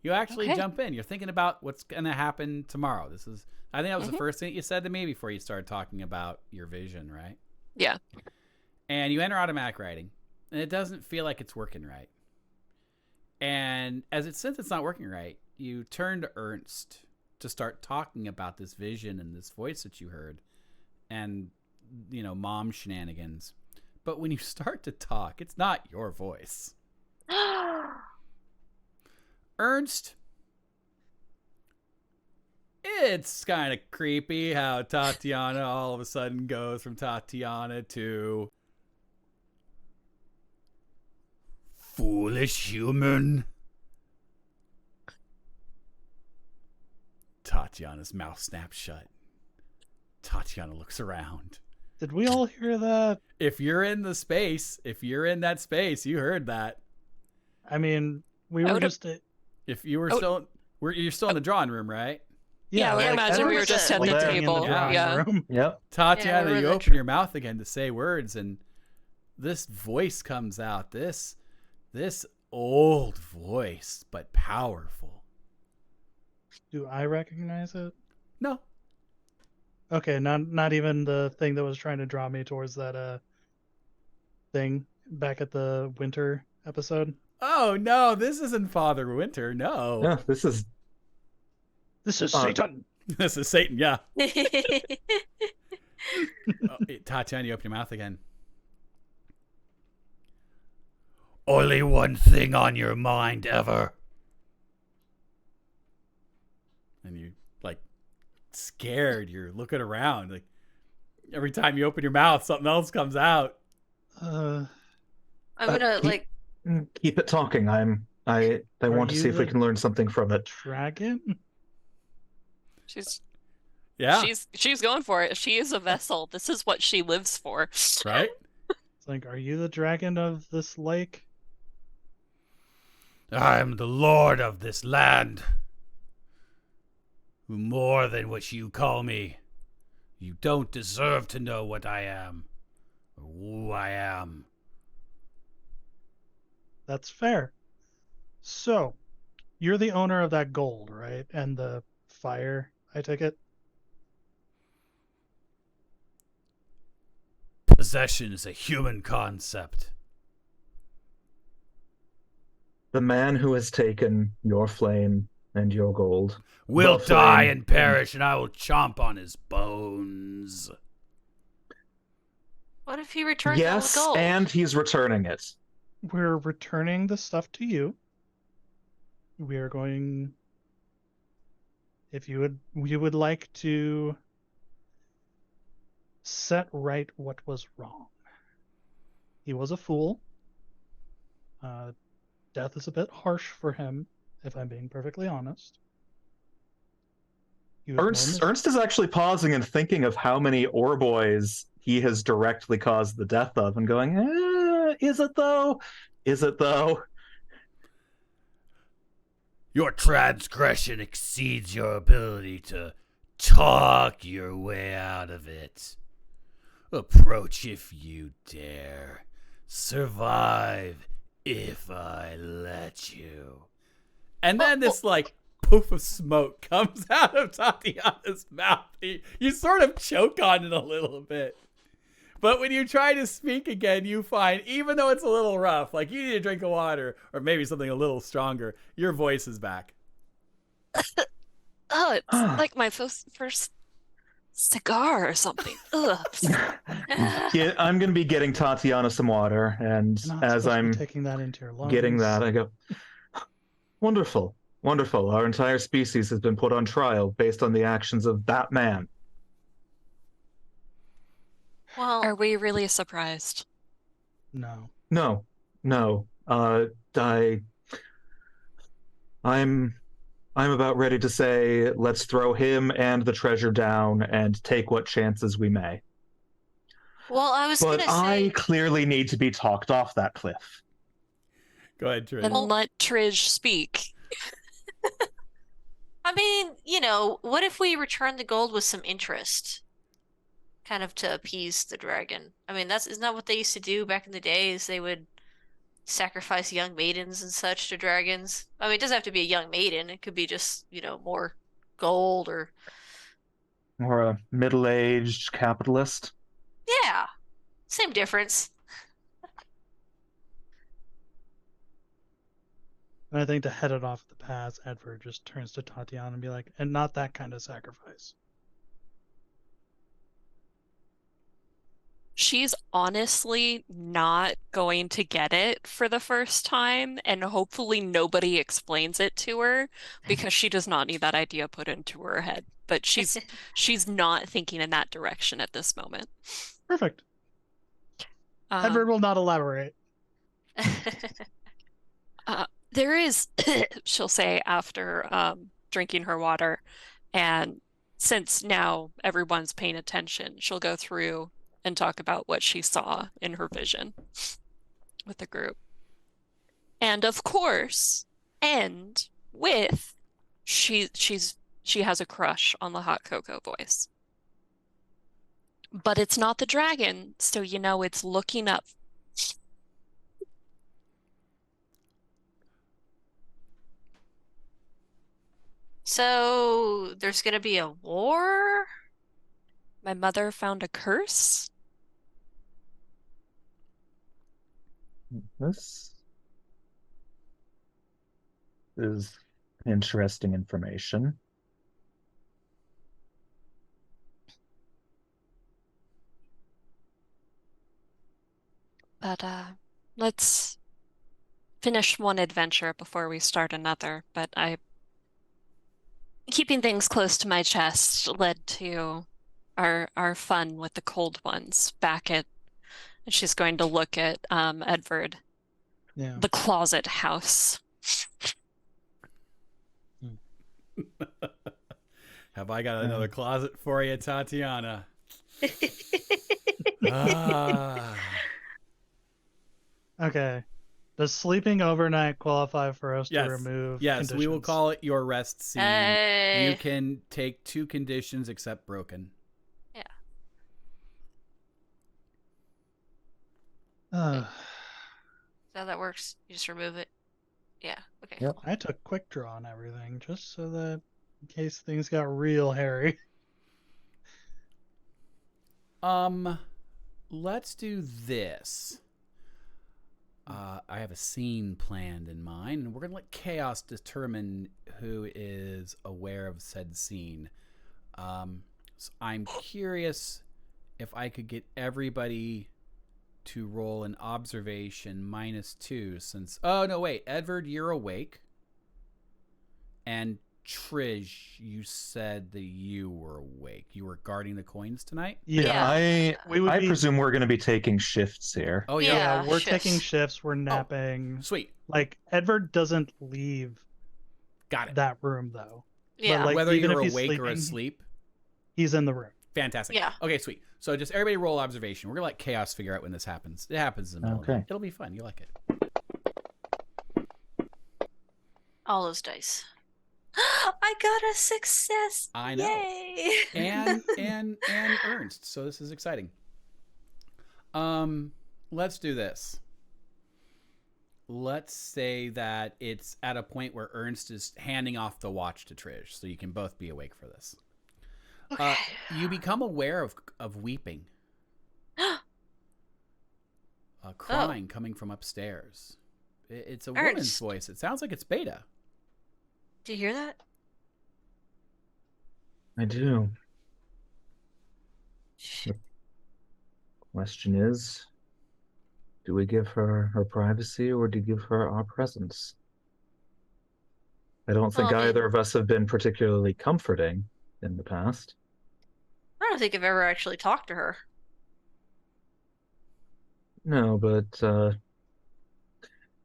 [SPEAKER 1] You actually
[SPEAKER 2] Okay.
[SPEAKER 1] jump in. You're thinking about what's going to happen tomorrow. I think that was the
[SPEAKER 2] Mhm.
[SPEAKER 1] first thing that you said to me before you started talking about your vision, right?
[SPEAKER 2] yeah.
[SPEAKER 1] And you enter automatic writing, and it doesn't feel like it's working right. And since it's not working right, you turn to Ernst to start talking about this vision and this voice that you heard and, mom shenanigans. But when you start to talk, it's not your voice. Ernst, it's kind of creepy how Tatiana all of a sudden goes from Tatiana to foolish human. Tatiana's mouth snaps shut. Tatiana looks around.
[SPEAKER 4] Did we all hear that?
[SPEAKER 1] If you're in that space, you heard that.
[SPEAKER 4] I mean, we
[SPEAKER 2] I
[SPEAKER 4] were
[SPEAKER 2] would've-
[SPEAKER 4] just
[SPEAKER 1] If you were
[SPEAKER 2] Oh.
[SPEAKER 1] you're still in the drawing room, right?
[SPEAKER 2] Yeah, I would
[SPEAKER 4] like,
[SPEAKER 2] imagine we were
[SPEAKER 4] everyone's
[SPEAKER 5] just at the
[SPEAKER 4] sleeping
[SPEAKER 2] table,
[SPEAKER 4] in the drawing
[SPEAKER 2] yeah.
[SPEAKER 4] room.
[SPEAKER 3] Yep.
[SPEAKER 1] Tatiana,
[SPEAKER 5] Yeah, we
[SPEAKER 1] you
[SPEAKER 5] were the
[SPEAKER 1] open your mouth again to say words, and this voice comes out. This old voice, but powerful.
[SPEAKER 4] Do I recognize it?
[SPEAKER 1] No.
[SPEAKER 4] Okay, not even the thing that was trying to draw me towards that thing back at the winter episode.
[SPEAKER 1] Oh no, this isn't Father Winter. No.
[SPEAKER 3] Yeah, this is
[SPEAKER 4] This is
[SPEAKER 3] Uh,
[SPEAKER 4] Satan.
[SPEAKER 1] This is Satan, yeah. Tatiana, you open your mouth again. Only one thing on your mind ever. And you, scared. You're looking around. Every time you open your mouth, something else comes out.
[SPEAKER 4] Uh,
[SPEAKER 5] I'm gonna
[SPEAKER 3] keep it talking. I want to
[SPEAKER 4] you
[SPEAKER 3] see if we
[SPEAKER 4] the-
[SPEAKER 3] can learn something from it.
[SPEAKER 4] dragon?
[SPEAKER 2] She's
[SPEAKER 1] Yeah.
[SPEAKER 2] she's going for it. She is a vessel. This is what she lives for.
[SPEAKER 1] Right?
[SPEAKER 4] It's like, are you the dragon of this lake?
[SPEAKER 1] I am the lord of this land. More than what you call me. You don't deserve to know what I am, or who I am.
[SPEAKER 4] That's fair. So, you're the owner of that gold, right? And the fire, I take it?
[SPEAKER 1] Possession is a human concept.
[SPEAKER 3] The man who has taken your flame and your gold
[SPEAKER 1] Will
[SPEAKER 3] The
[SPEAKER 1] die
[SPEAKER 3] flame.
[SPEAKER 1] and perish, and I will chomp on his bones.
[SPEAKER 5] What if he returns all the
[SPEAKER 3] yes,
[SPEAKER 5] gold?
[SPEAKER 3] and he's returning it.
[SPEAKER 4] We're returning the stuff to you. We are going. If you would like to set right what was wrong. He was a fool. death is a bit harsh for him, if I'm being perfectly honest.
[SPEAKER 3] Ernst is actually pausing and thinking of how many Orboys he has directly caused the death of and going, is it though? Is it though?
[SPEAKER 1] Your transgression exceeds your ability to talk your way out of it. Approach if you dare. Survive if I let you. And then this, poof of smoke comes out of Tatiana's mouth. You sort of choke on it a little bit. But when you try to speak again, you find, even though it's a little rough, like you need a drink of water or maybe something a little stronger, your voice is back.
[SPEAKER 2] Oh, it's like my first cigar or something. Ugh.
[SPEAKER 3] Yeah, I'm going to be getting Tatiana some water, and as I'm
[SPEAKER 4] taking that into your lungs.
[SPEAKER 3] getting that, I go, wonderful, wonderful. Our entire species has been put on trial based on the actions of that man.
[SPEAKER 5] Well,
[SPEAKER 2] Are we really surprised?
[SPEAKER 4] No.
[SPEAKER 3] No. I'm about ready to say, let's throw him and the treasure down and take what chances we may.
[SPEAKER 5] well, I was
[SPEAKER 3] But
[SPEAKER 5] gonna say,
[SPEAKER 3] I clearly need to be talked off that cliff.
[SPEAKER 1] Go ahead, Trish.
[SPEAKER 2] Then let Trish speak.
[SPEAKER 5] I mean, what if we return the gold with some interest? Kind of to appease the dragon. I mean, isn't that what they used to do back in the days? They would sacrifice young maidens and such to dragons. I mean, it doesn't have to be a young maiden. It could be just, more gold or...
[SPEAKER 3] Or a middle-aged capitalist.
[SPEAKER 5] Yeah, same difference.
[SPEAKER 4] And I think to head it off the path, Edward just turns to Tatiana and be like, and not that kind of sacrifice.
[SPEAKER 2] She's honestly not going to get it for the first time, and hopefully nobody explains it to her because she does not need that idea put into her head. But she's not thinking in that direction at this moment.
[SPEAKER 4] Perfect. Edward will not elaborate.
[SPEAKER 2] There is, she'll say after drinking her water, and since now everyone's paying attention, she'll go through and talk about what she saw in her vision with the group. And of course, end with she has a crush on the hot cocoa voice. But it's not the dragon, so it's looking up.
[SPEAKER 5] So, there's gonna be a war?
[SPEAKER 2] My mother found a curse.
[SPEAKER 3] This is interesting information.
[SPEAKER 2] But let's finish one adventure before we start another. But keeping things close to my chest led to our fun with the cold ones back at. She's going to look at Edward.
[SPEAKER 4] Yeah.
[SPEAKER 2] The closet house.
[SPEAKER 1] Have I got another closet for you, Tatiana?
[SPEAKER 4] Okay. Does sleeping overnight qualify for us
[SPEAKER 1] Yes.
[SPEAKER 4] to remove
[SPEAKER 1] Yes,
[SPEAKER 4] conditions?
[SPEAKER 1] we will call it your rest scene.
[SPEAKER 5] Hey.
[SPEAKER 1] You can take 2 conditions except broken.
[SPEAKER 5] Is that how that works? You just remove it? Yeah, okay.
[SPEAKER 3] Yep.
[SPEAKER 5] Cool.
[SPEAKER 4] I took quick draw on everything just so that in case things got real hairy.
[SPEAKER 1] Let's do this. I have a scene planned in mind, and we're gonna let chaos determine who is aware of said scene. So I'm curious if I could get everybody to roll an observation -2 since... Oh, no, wait. Edward, you're awake. And Trish, you said that you were awake. You were guarding the coins tonight?
[SPEAKER 5] Yeah.
[SPEAKER 4] We would
[SPEAKER 3] I
[SPEAKER 4] be,
[SPEAKER 3] presume we're going to be taking shifts here.
[SPEAKER 1] Oh,
[SPEAKER 4] yeah,
[SPEAKER 5] Yeah,
[SPEAKER 4] we're taking
[SPEAKER 5] shifts.
[SPEAKER 4] shifts. We're napping.
[SPEAKER 1] Sweet.
[SPEAKER 4] Like Edward doesn't leave
[SPEAKER 1] Got it.
[SPEAKER 4] that room though.
[SPEAKER 5] Yeah.
[SPEAKER 4] But like
[SPEAKER 1] Whether
[SPEAKER 4] even
[SPEAKER 1] you're
[SPEAKER 4] if he's
[SPEAKER 1] awake or
[SPEAKER 4] sleeping,
[SPEAKER 1] asleep.
[SPEAKER 4] he's in the room.
[SPEAKER 1] Fantastic.
[SPEAKER 5] Yeah.
[SPEAKER 1] Okay, sweet. So just everybody roll observation. We're going to let chaos figure out when this happens. It happens in the middle of the
[SPEAKER 3] Okay.
[SPEAKER 1] night. It'll be fun. You like it.
[SPEAKER 5] All those dice. I got a success.
[SPEAKER 1] I know.
[SPEAKER 5] Yay.
[SPEAKER 1] And Ernst. So this is exciting. Let's do this. Let's say that it's at a point where Ernst is handing off the watch to Trish, so you can both be awake for this.
[SPEAKER 5] Okay.
[SPEAKER 1] You become aware of weeping, crying coming from upstairs. It's a woman's
[SPEAKER 5] Ernst.
[SPEAKER 1] voice. It sounds like it's Beta.
[SPEAKER 5] Do you hear that?
[SPEAKER 3] I do. Question is, do we give her her privacy or do we give her our presence? I don't think
[SPEAKER 5] Well, I mean-
[SPEAKER 3] either of us have been particularly comforting in the past.
[SPEAKER 5] I don't think I've ever actually talked to her.
[SPEAKER 3] No, but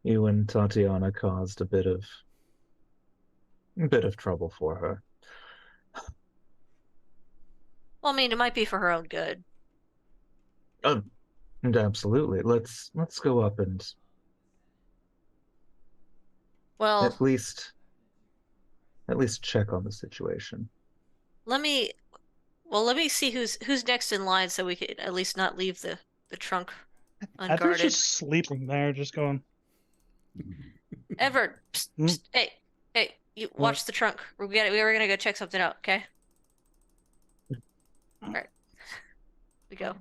[SPEAKER 3] you and Tatiana caused a bit of trouble for her.
[SPEAKER 5] Well, I mean, it might be for her own good.
[SPEAKER 3] And absolutely. Let's go up and
[SPEAKER 5] Well,
[SPEAKER 3] at least check on the situation.
[SPEAKER 5] let me see who's next in line so we could at least not leave the trunk
[SPEAKER 4] Edward's
[SPEAKER 5] unguarded.
[SPEAKER 4] just sleeping there, just going.
[SPEAKER 5] Edward, psst,
[SPEAKER 4] Hmm?
[SPEAKER 5] psst, hey, you watch the trunk. We were gonna go check something out, okay? All right, we go.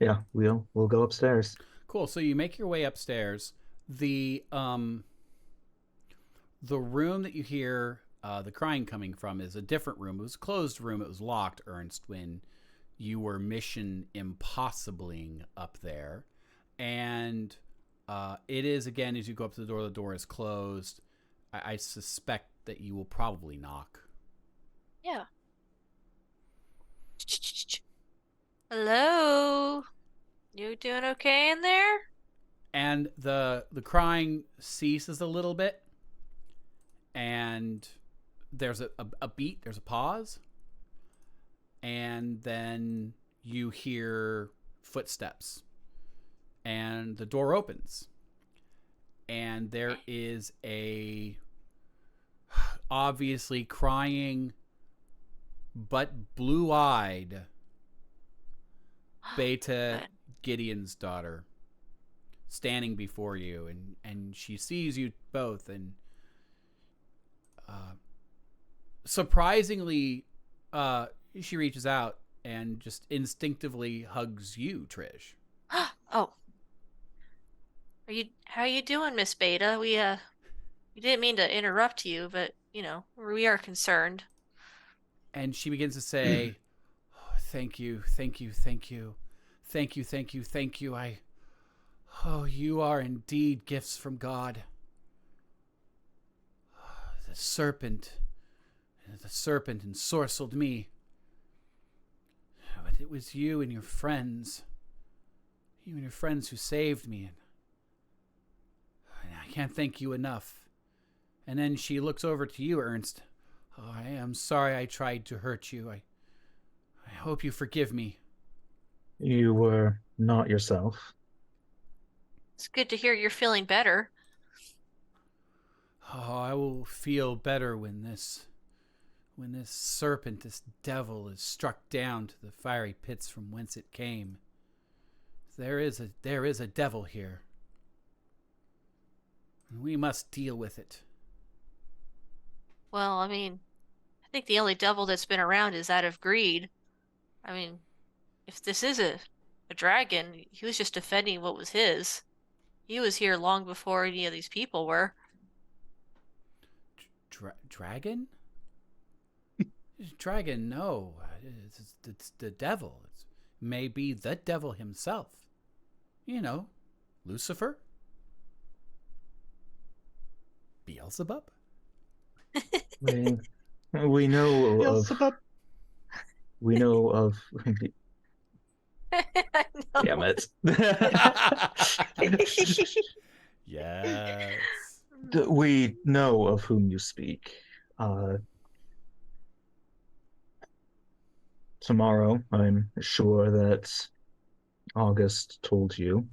[SPEAKER 3] Yeah, we'll go upstairs.
[SPEAKER 1] Cool. So you make your way upstairs. The room that you hear the crying coming from is a different room. It was a closed room. It was locked, Ernst, when you were mission impossibling up there. And it is, again, as you go up to the door is closed. I suspect that you will probably knock.
[SPEAKER 5] Yeah. Hello? You doing okay in there?
[SPEAKER 1] And the crying ceases a little bit. And there's a beat, there's a pause. And then you hear footsteps. And the door opens. And there is a obviously crying but blue-eyed Beta Gideon's daughter standing before you, and she sees you both, and surprisingly she reaches out and just instinctively hugs you, Trish.
[SPEAKER 5] Oh. How you doing, Miss Beta? We didn't mean to interrupt you, but we are concerned.
[SPEAKER 1] And she begins to say, oh, thank you, thank you, thank you, thank you, thank you, thank you. You are indeed gifts from God. The serpent ensorcelled me. But it was you and your friends who saved me. And I can't thank you enough. And then she looks over to you, Ernst. Oh, I am sorry I tried to hurt you. I hope you forgive me.
[SPEAKER 3] You were not yourself.
[SPEAKER 5] It's good to hear you're feeling better.
[SPEAKER 1] Oh, I will feel better when this serpent, this devil, is struck down to the fiery pits from whence it came. There is a devil here, and we must deal with it.
[SPEAKER 5] Well, I mean, I think the only devil that's been around is that of greed. I mean, if this is a dragon, he was just defending what was his. He was here long before any of these people were.
[SPEAKER 1] Dragon? Dragon, no. It's the devil. It may be the devil himself. Lucifer? Beelzebub?
[SPEAKER 3] We know
[SPEAKER 4] Yes,
[SPEAKER 3] of.
[SPEAKER 4] about
[SPEAKER 3] We know of.
[SPEAKER 5] I know.
[SPEAKER 3] Damn it.
[SPEAKER 1] Yes.
[SPEAKER 3] We know of whom you speak. Uh, Tomorrow, I'm sure that August told you.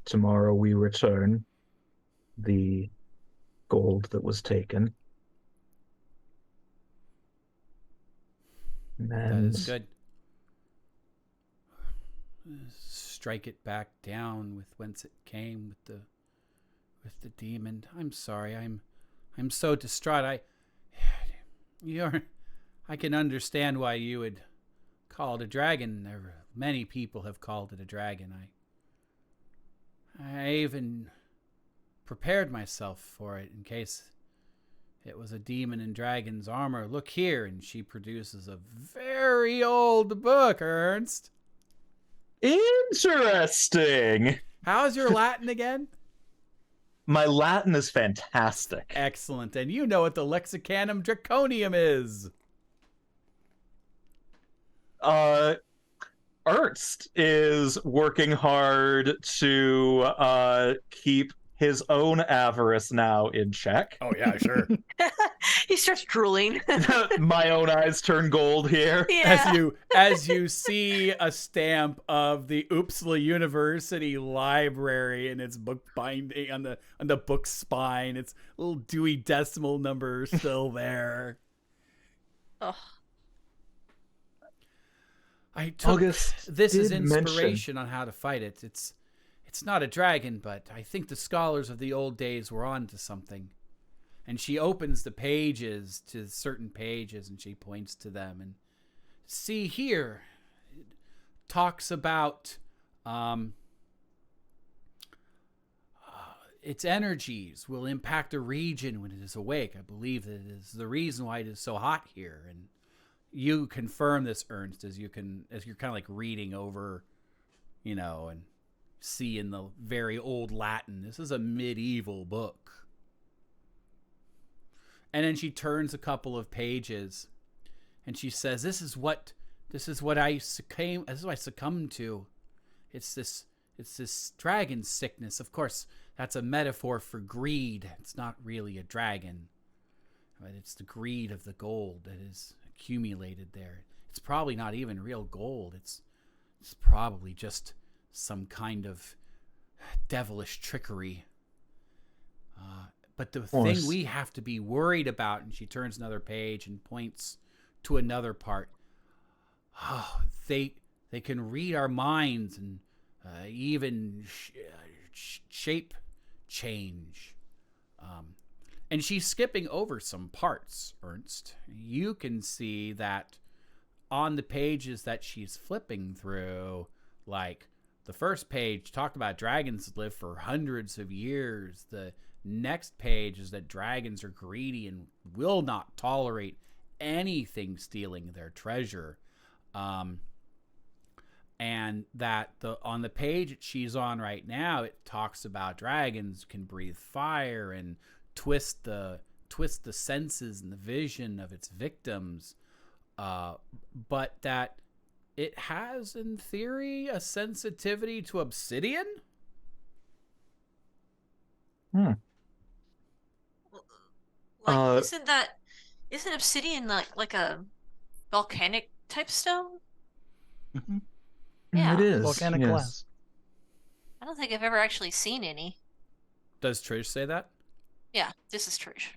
[SPEAKER 3] Tomorrow we return the gold that was taken.
[SPEAKER 1] That
[SPEAKER 3] And
[SPEAKER 1] is good. Strike it back down with whence it came with the demon. I'm sorry. I'm so distraught. I can understand why you would call it a dragon. Many people have called it a dragon. I even prepared myself for it in case it was a demon in dragon's armor. Look here, and she produces a very old book, Ernst.
[SPEAKER 3] interesting.
[SPEAKER 1] How's your Latin again?
[SPEAKER 3] My Latin is fantastic.
[SPEAKER 1] Excellent. And you know what the Lexicanum Draconium is.
[SPEAKER 3] Ernst is working hard to keep his own avarice now in check.
[SPEAKER 1] Oh yeah, sure.
[SPEAKER 5] He starts drooling.
[SPEAKER 3] My own eyes turn gold here.
[SPEAKER 5] Yeah.
[SPEAKER 1] As you see a stamp of the Uppsala University Library and its book binding on the book spine, its little Dewey Decimal number still there.
[SPEAKER 5] Oh.
[SPEAKER 1] I took
[SPEAKER 3] August
[SPEAKER 1] this as
[SPEAKER 3] did
[SPEAKER 1] inspiration on how to fight it. It's not a dragon, but I think the scholars of the old days were on to something. And she opens the pages to certain pages and she points to them and see here. It talks about its energies will impact a region when it is awake. I believe that it is the reason why it is so hot here. And you confirm this, Ernst, as you're kind of like reading over, and see in the very old Latin. This is a medieval book. And then she turns a couple of pages and she says, this is what I succumbed to. It's this dragon sickness. Of course, that's a metaphor for greed. It's not really a dragon, but it's the greed of the gold that is accumulated there. It's probably not even real gold. It's probably just some kind of devilish trickery. But the thing we have to be worried about, and she turns another page and points to another part. Oh, they can read our minds and even shape change. And she's skipping over some parts, Ernst. You can see that on the pages that she's flipping through, like the first page talked about dragons live for hundreds of years. The next page is that dragons are greedy and will not tolerate anything stealing their treasure. And that on the page that she's on right now, it talks about dragons can breathe fire and twist the senses and the vision of its victims, but that it has, in theory, a sensitivity to obsidian.
[SPEAKER 5] Isn't obsidian like a volcanic type stone?
[SPEAKER 4] Mm-hmm.
[SPEAKER 5] Yeah.
[SPEAKER 3] It is.
[SPEAKER 4] Volcanic
[SPEAKER 3] yes.
[SPEAKER 4] glass.
[SPEAKER 5] I don't think I've ever actually seen any.
[SPEAKER 1] Does Trish say that?
[SPEAKER 5] Yeah, this is Trish.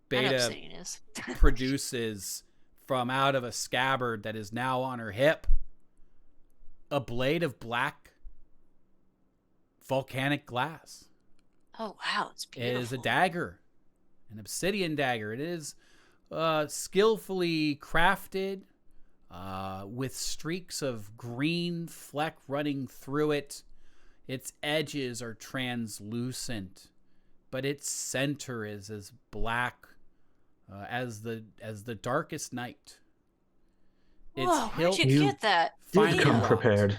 [SPEAKER 1] Beta
[SPEAKER 5] obsidian is.
[SPEAKER 1] produces from out of a scabbard that is now on her hip a blade of black volcanic glass.
[SPEAKER 5] Oh wow, it's beautiful.
[SPEAKER 1] It is a dagger, an obsidian dagger. It is skillfully crafted with streaks of green fleck running through it. Its edges are translucent, but its center is as black as the darkest night. Its
[SPEAKER 5] Whoa, where'd you get that?
[SPEAKER 3] Did come
[SPEAKER 1] wrought.
[SPEAKER 3] prepared.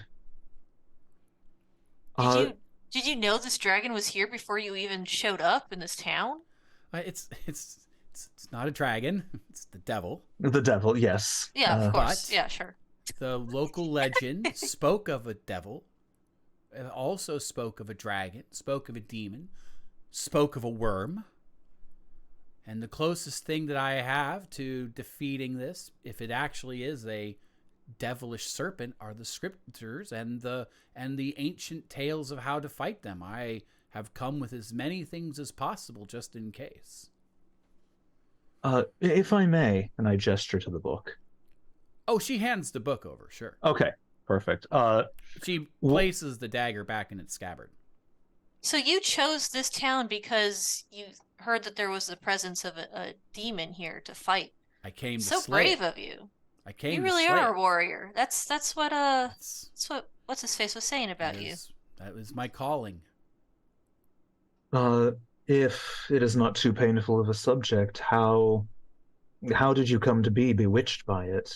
[SPEAKER 5] Did you know this dragon was here before you even showed up in this town?
[SPEAKER 1] It's not a dragon. It's the devil.
[SPEAKER 3] The devil, yes.
[SPEAKER 5] Yeah, of course.
[SPEAKER 1] but-
[SPEAKER 5] Yeah, sure.
[SPEAKER 1] The local legend spoke of a devil, also spoke of a dragon, spoke of a demon, spoke of a worm. And the closest thing that I have to defeating this, if it actually is a devilish serpent, are the scriptures and the ancient tales of how to fight them. I have come with as many things as possible just in case.
[SPEAKER 3] If I may, and I gesture to the book.
[SPEAKER 1] Oh, she hands the book over, sure.
[SPEAKER 3] Okay, perfect.
[SPEAKER 1] She places the dagger back in its scabbard.
[SPEAKER 5] So you chose this town because you heard that there was the presence of a demon here to fight.
[SPEAKER 1] I came to
[SPEAKER 5] So
[SPEAKER 1] slay
[SPEAKER 5] brave
[SPEAKER 1] it.
[SPEAKER 5] of you.
[SPEAKER 1] I came
[SPEAKER 5] You
[SPEAKER 1] to
[SPEAKER 5] really
[SPEAKER 1] slay
[SPEAKER 5] are
[SPEAKER 1] it.
[SPEAKER 5] a warrior. That's what
[SPEAKER 1] That's-
[SPEAKER 5] what's his face was saying about you.
[SPEAKER 1] That was my calling.
[SPEAKER 3] If it is not too painful of a subject, how did you come to be bewitched by it?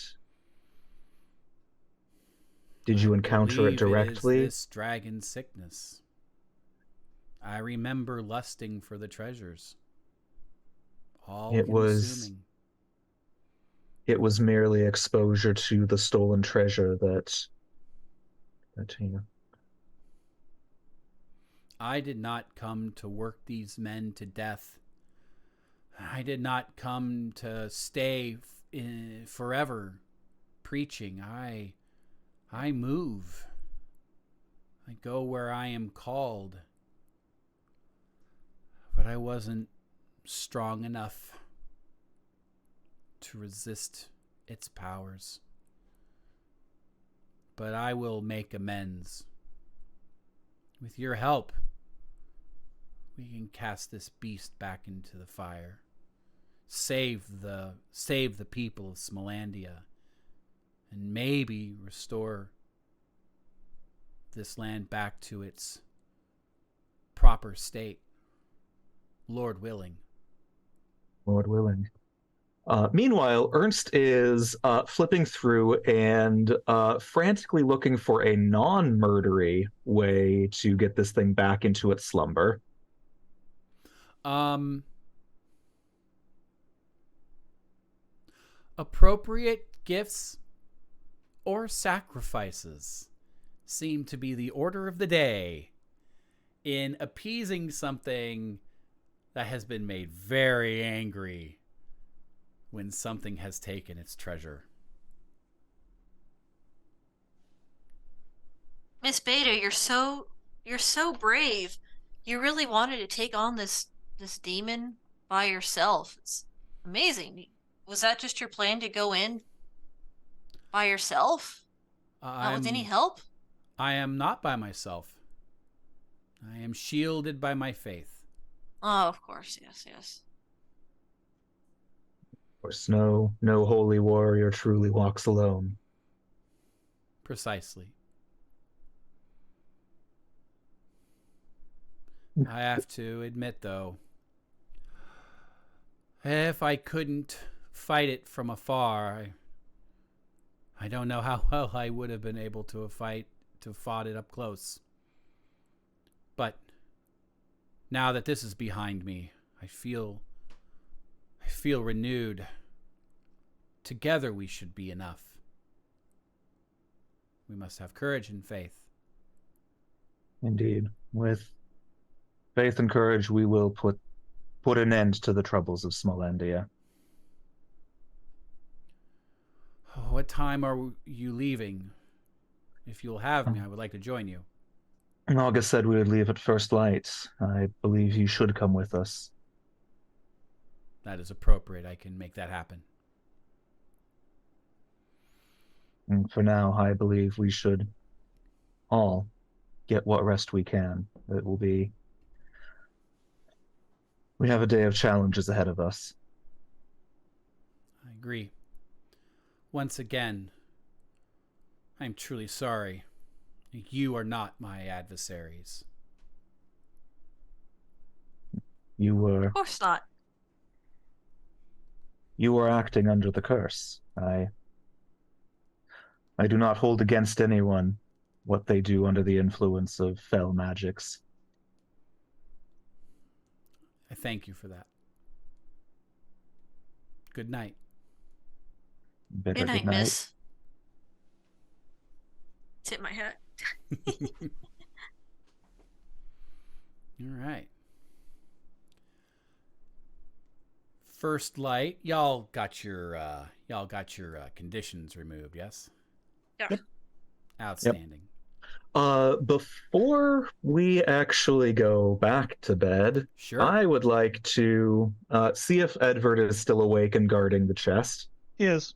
[SPEAKER 3] Did you encounter it
[SPEAKER 1] believe
[SPEAKER 3] directly?
[SPEAKER 1] It is this dragon sickness. I remember lusting for the treasures. All
[SPEAKER 3] It was-
[SPEAKER 1] consuming.
[SPEAKER 3] It was merely exposure to the stolen treasure that
[SPEAKER 1] I did not come to work these men to death. I did not come to stay forever preaching. I move. I go where I am called. But I wasn't strong enough to resist its powers. But I will make amends. With your help, we can cast this beast back into the fire. Save the people of Smolandia, and maybe restore this land back to its proper state. Lord willing.
[SPEAKER 3] Lord willing. Meanwhile, Ernst is flipping through and frantically looking for a non-murdery way to get this thing back into its slumber.
[SPEAKER 1] Appropriate gifts or sacrifices seem to be the order of the day in appeasing something that has been made very angry when something has taken its treasure.
[SPEAKER 5] Miss Beta, you're so brave. You really wanted to take on this demon by yourself. It's amazing. Was that just your plan to go in by yourself? Not with any help?
[SPEAKER 1] I am not by myself. I am shielded by my faith.
[SPEAKER 5] Oh, of course, yes.
[SPEAKER 3] Of course, no holy warrior truly walks alone.
[SPEAKER 1] Precisely. I have to admit, though, if I couldn't fight it from afar, I don't know how well I would have been able to fought it up close. But now that this is behind me, I feel renewed. Together we should be enough. We must have courage and faith.
[SPEAKER 3] Indeed. With faith and courage, we will put an end to the troubles of Smolandia.
[SPEAKER 1] What time are you leaving? If you'll have me, I would like to join you.
[SPEAKER 3] August said we would leave at first light. I believe you should come with us.
[SPEAKER 1] That is appropriate. I can make that happen.
[SPEAKER 3] And for now, I believe we should all get what rest we can. It will be... We have a day of challenges ahead of us.
[SPEAKER 1] I agree. Once again, I'm truly sorry. You are not my adversaries.
[SPEAKER 3] You were...
[SPEAKER 5] Of course not.
[SPEAKER 3] You were acting under the curse. I do not hold against anyone what they do under the influence of fell magics.
[SPEAKER 1] I thank you for that. Good night.
[SPEAKER 3] Better
[SPEAKER 5] Good night, miss. Tip my hat.
[SPEAKER 1] All right. First light, y'all got your conditions removed, yes?
[SPEAKER 5] Yeah.
[SPEAKER 1] Outstanding.
[SPEAKER 3] Before we actually go back to bed,
[SPEAKER 1] Sure.
[SPEAKER 3] I would like to see if Edward is still awake and guarding the chest.
[SPEAKER 4] He is.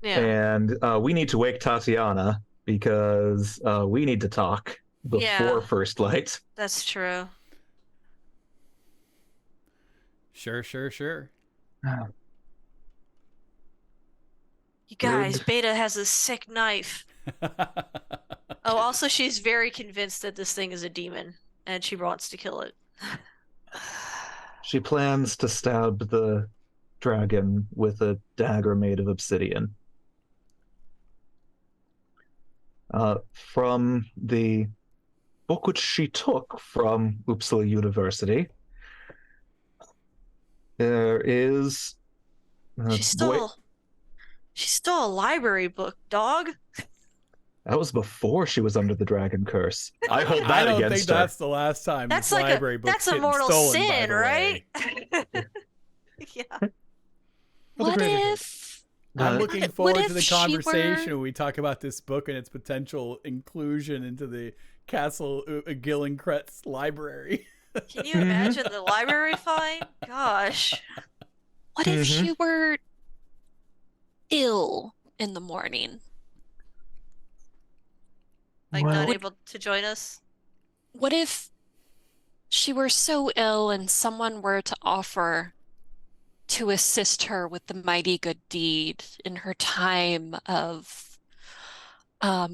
[SPEAKER 5] Yeah.
[SPEAKER 3] And we need to wake Tatiana because we need to talk before
[SPEAKER 5] Yeah.
[SPEAKER 3] first light.
[SPEAKER 5] That's true.
[SPEAKER 1] Sure.
[SPEAKER 5] You guys,
[SPEAKER 3] Good.
[SPEAKER 5] Beta has a sick knife. Oh, also, she's very convinced that this thing is a demon, and she wants to kill it.
[SPEAKER 3] She plans to stab the dragon with a dagger made of obsidian. From the book which she took from Uppsala University, there is
[SPEAKER 5] She stole a library book, dog.
[SPEAKER 3] That was before she was under the dragon curse. I hold that
[SPEAKER 1] I don't
[SPEAKER 3] against
[SPEAKER 1] think
[SPEAKER 3] her.
[SPEAKER 1] that's the last time
[SPEAKER 5] That's
[SPEAKER 1] this
[SPEAKER 5] like
[SPEAKER 1] library book's
[SPEAKER 5] that's a
[SPEAKER 1] getting
[SPEAKER 5] mortal
[SPEAKER 1] stolen, by
[SPEAKER 5] sin,
[SPEAKER 1] the
[SPEAKER 5] right?
[SPEAKER 1] way.
[SPEAKER 5] Yeah.
[SPEAKER 4] For the
[SPEAKER 2] What
[SPEAKER 4] greater good.
[SPEAKER 2] if
[SPEAKER 1] I'm
[SPEAKER 3] Uh,
[SPEAKER 1] looking
[SPEAKER 2] What
[SPEAKER 1] forward
[SPEAKER 2] if
[SPEAKER 1] to the
[SPEAKER 2] she
[SPEAKER 1] conversation
[SPEAKER 2] were-
[SPEAKER 1] when we talk about this book and its potential inclusion into the Castle Gillenkretz library.
[SPEAKER 5] Can you imagine the library find? Gosh.
[SPEAKER 2] what if
[SPEAKER 3] Mhm.
[SPEAKER 2] she were ill in the morning?
[SPEAKER 5] Like
[SPEAKER 3] Well-
[SPEAKER 5] not able to join us?
[SPEAKER 2] What if she were so ill and someone were to offer to assist her with the mighty good deed in her time of a